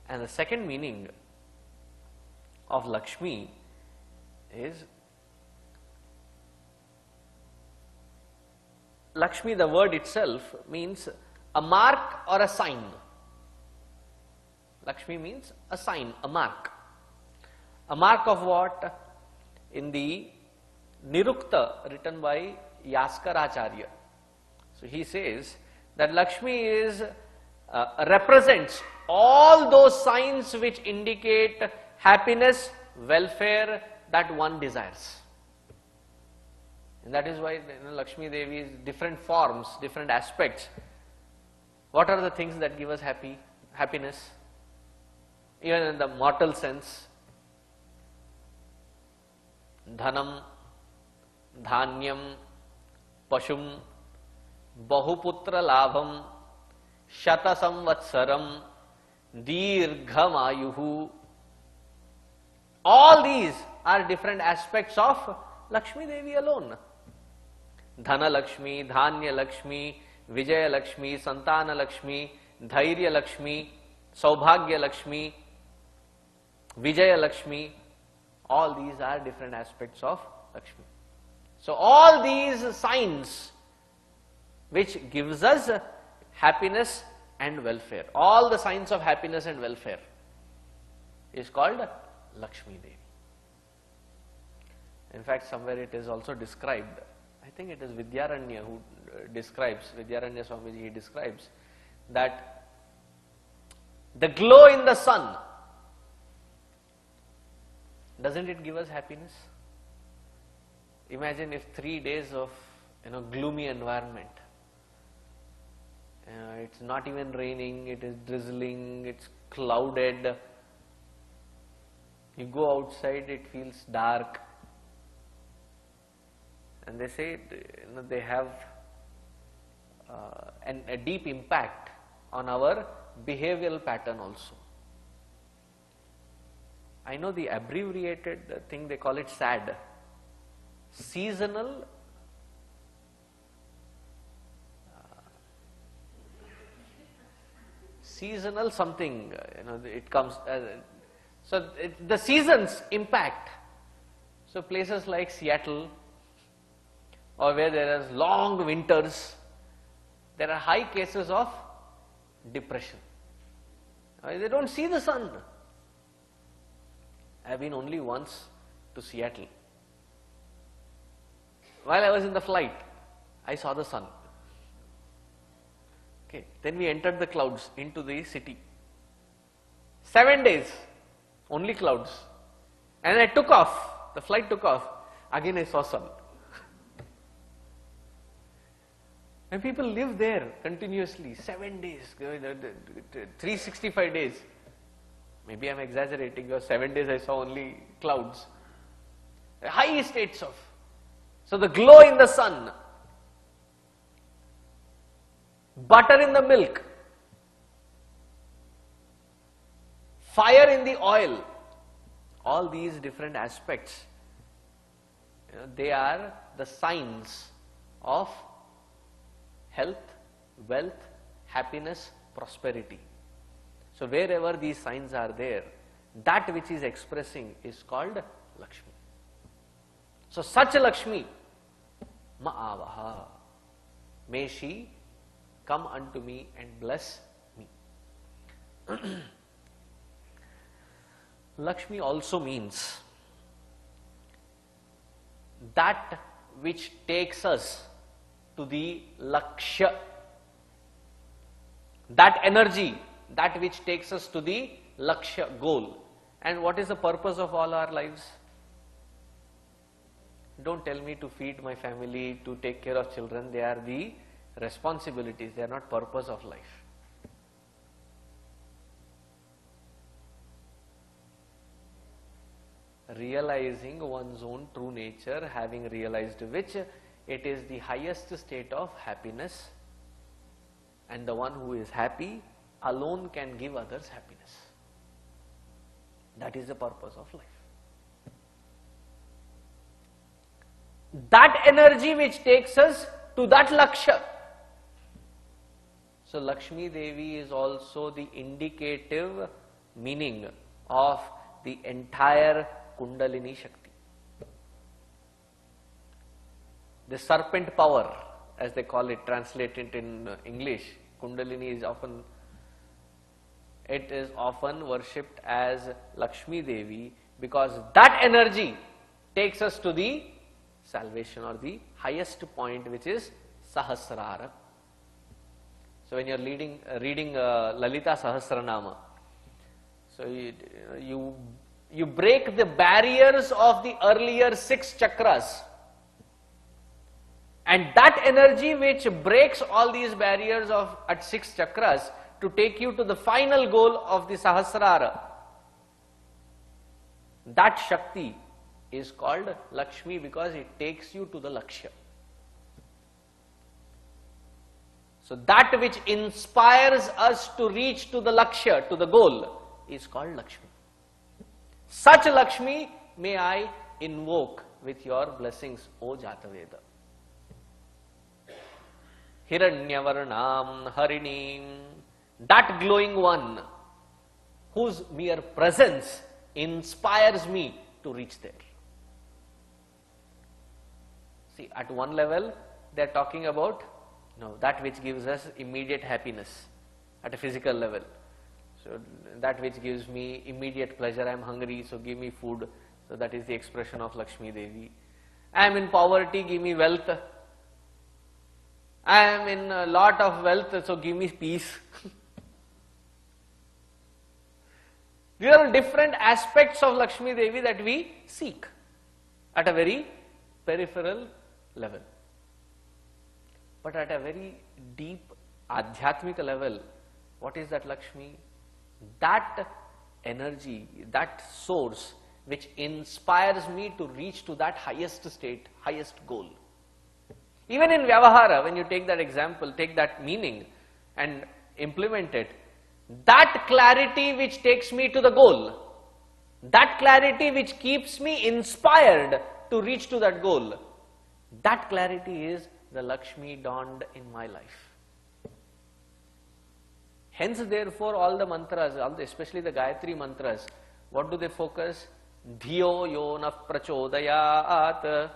Speaker 1: And the second meaning of Lakshmi is Lakshmi, the word itself, means a mark or a sign. Lakshmi means a sign, a mark. A mark of what? In the Nirukta written by Yaskaracharya. So he says that Lakshmi is represents all those signs which indicate happiness, welfare that one desires. And that is why Lakshmi Devi is different forms, different aspects. What are the things that give us happiness? Even in the mortal sense, dhanam, dhanyam, pashum, bahuputra labham, shata samvatsaram, dirghamayuhu. All these are different aspects of Lakshmi Devi alone. Dhana Lakshmi, Dhanya Lakshmi, Vijaya Lakshmi, Santana Lakshmi, Dhairya Lakshmi, Saubhagya Lakshmi, Vijaya Lakshmi. All these are different aspects of Lakshmi. So all these signs which gives us happiness and welfare, all the signs of happiness and welfare is called Lakshmi Devi. In fact, somewhere it is also described, I think it is Vidyaranya who describes, Vidyaranya Swamiji, he describes that the glow in the sun, doesn't it give us happiness? Imagine if 3 days of gloomy environment, it's not even raining, it is drizzling, it's clouded, you go outside, it feels dark. And they say they have a deep impact on our behavioral pattern also. I know the abbreviated thing, they call it SAD. Seasonal something, it comes, so the seasons impact. So places like Seattle, or where there is long winters, there are high cases of depression. They don't see the sun. I have been only once to Seattle. While I was in the flight, I saw the sun. Okay, then we entered the clouds into the city. 7 days, only clouds. And I took off, the flight took off, again I saw sun. And people live there continuously, 7 days, 365 days. Maybe I am exaggerating, because 7 days I saw only clouds. High states of. So the glow in the sun, butter in the milk, fire in the oil, all these different aspects, they are the signs of health, wealth, happiness, prosperity. So wherever these signs are there, that which is expressing is called Lakshmi. So such a Lakshmi, Ma'avaha, may she come unto me and bless me. Lakshmi also means that which takes us to the Lakshya, that energy, that which takes us to the Lakshya goal. And what is the purpose of all our lives? Don't tell me to feed my family, to take care of children. They are the responsibilities, they are not purpose of life. Realizing one's own true nature, having realized which, it is the highest state of happiness, and the one who is happy alone can give others happiness. That is the purpose of life. That energy which takes us to that Lakshya. So Lakshmi Devi is also the indicative meaning of the entire Kundalini Shakti. The serpent power, as they call it, translated in English, Kundalini is often, it is often worshipped as Lakshmi Devi, because that energy takes us to the salvation or the highest point, which is Sahasrara. So when you're reading Lalita Sahasranama, so you break the barriers of the earlier 6 chakras, and that energy which breaks all these barriers at 6 chakras to take you to the final goal of the Sahasrara, that Shakti is called Lakshmi because it takes you to the Lakshya. So that which inspires us to reach to the Lakshya, to the goal, is called Lakshmi. Such Lakshmi may I invoke with your blessings, O Jātaveda. Hiranyavarnam Harinim, that glowing one whose mere presence inspires me to reach there. See, at one level, they are talking about that which gives us immediate happiness at a physical level. So that which gives me immediate pleasure, I am hungry, so give me food. So that is the expression of Lakshmi Devi. I am in poverty, give me wealth. I am in a lot of wealth, so give me peace. These are different aspects of Lakshmi Devi that we seek at a very peripheral level. But at a very deep adhyatmika level, what is that Lakshmi? That energy, that source which inspires me to reach to that highest state, highest goal. Even in Vyavahara, when you take that example, take that meaning and implement it, that clarity which takes me to the goal, that clarity which keeps me inspired to reach to that goal, that clarity is the Lakshmi dawned in my life. Hence, therefore, all the mantras, especially the Gayatri mantras, what do they focus? Dhiyo yona prachodayat.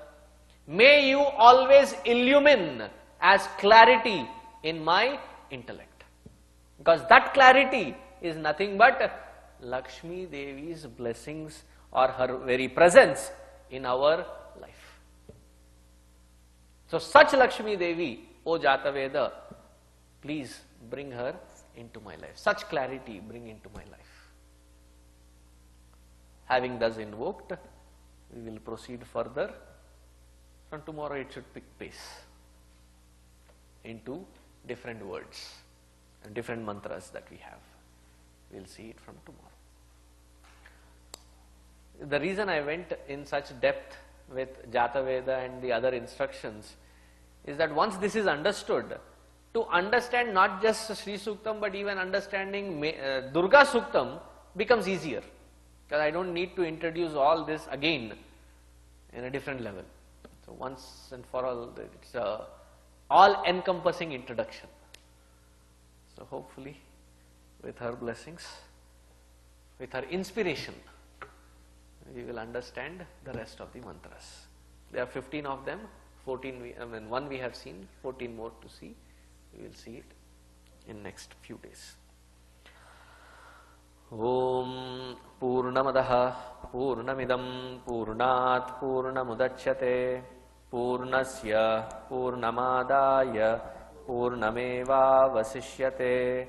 Speaker 1: May you always illumine as clarity in my intellect. Because that clarity is nothing but Lakshmi Devi's blessings or her very presence in our life. So such Lakshmi Devi, O Jātaveda, please bring her into my life. Such clarity bring into my life. Having thus invoked, we will proceed further. From tomorrow it should pick pace into different words and different mantras that we have. We will see it from tomorrow. The reason I went in such depth with Jātaveda and the other instructions is that once this is understood, to understand not just Śrī Sūktam but even understanding Durga Suktam becomes easier, because I don't need to introduce all this again in a different level. So once and for all, it's a all-encompassing introduction. So hopefully, with her blessings, with her inspiration, we will understand the rest of the mantras. There are 15 of them, 14 one we have seen, 14 more to see. We will see it in next few days. Om Purnamadaha Purnamidam Purnat Purnamudachyate Purnasya Purnamadaya Purnameva Vasishyate.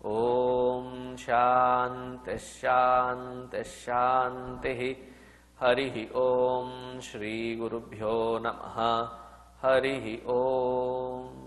Speaker 1: Om Śāntiḥ Śāntiḥ Śāntiḥ. Harihi Om Shri Gurubhyo Namaha. Harihi Om.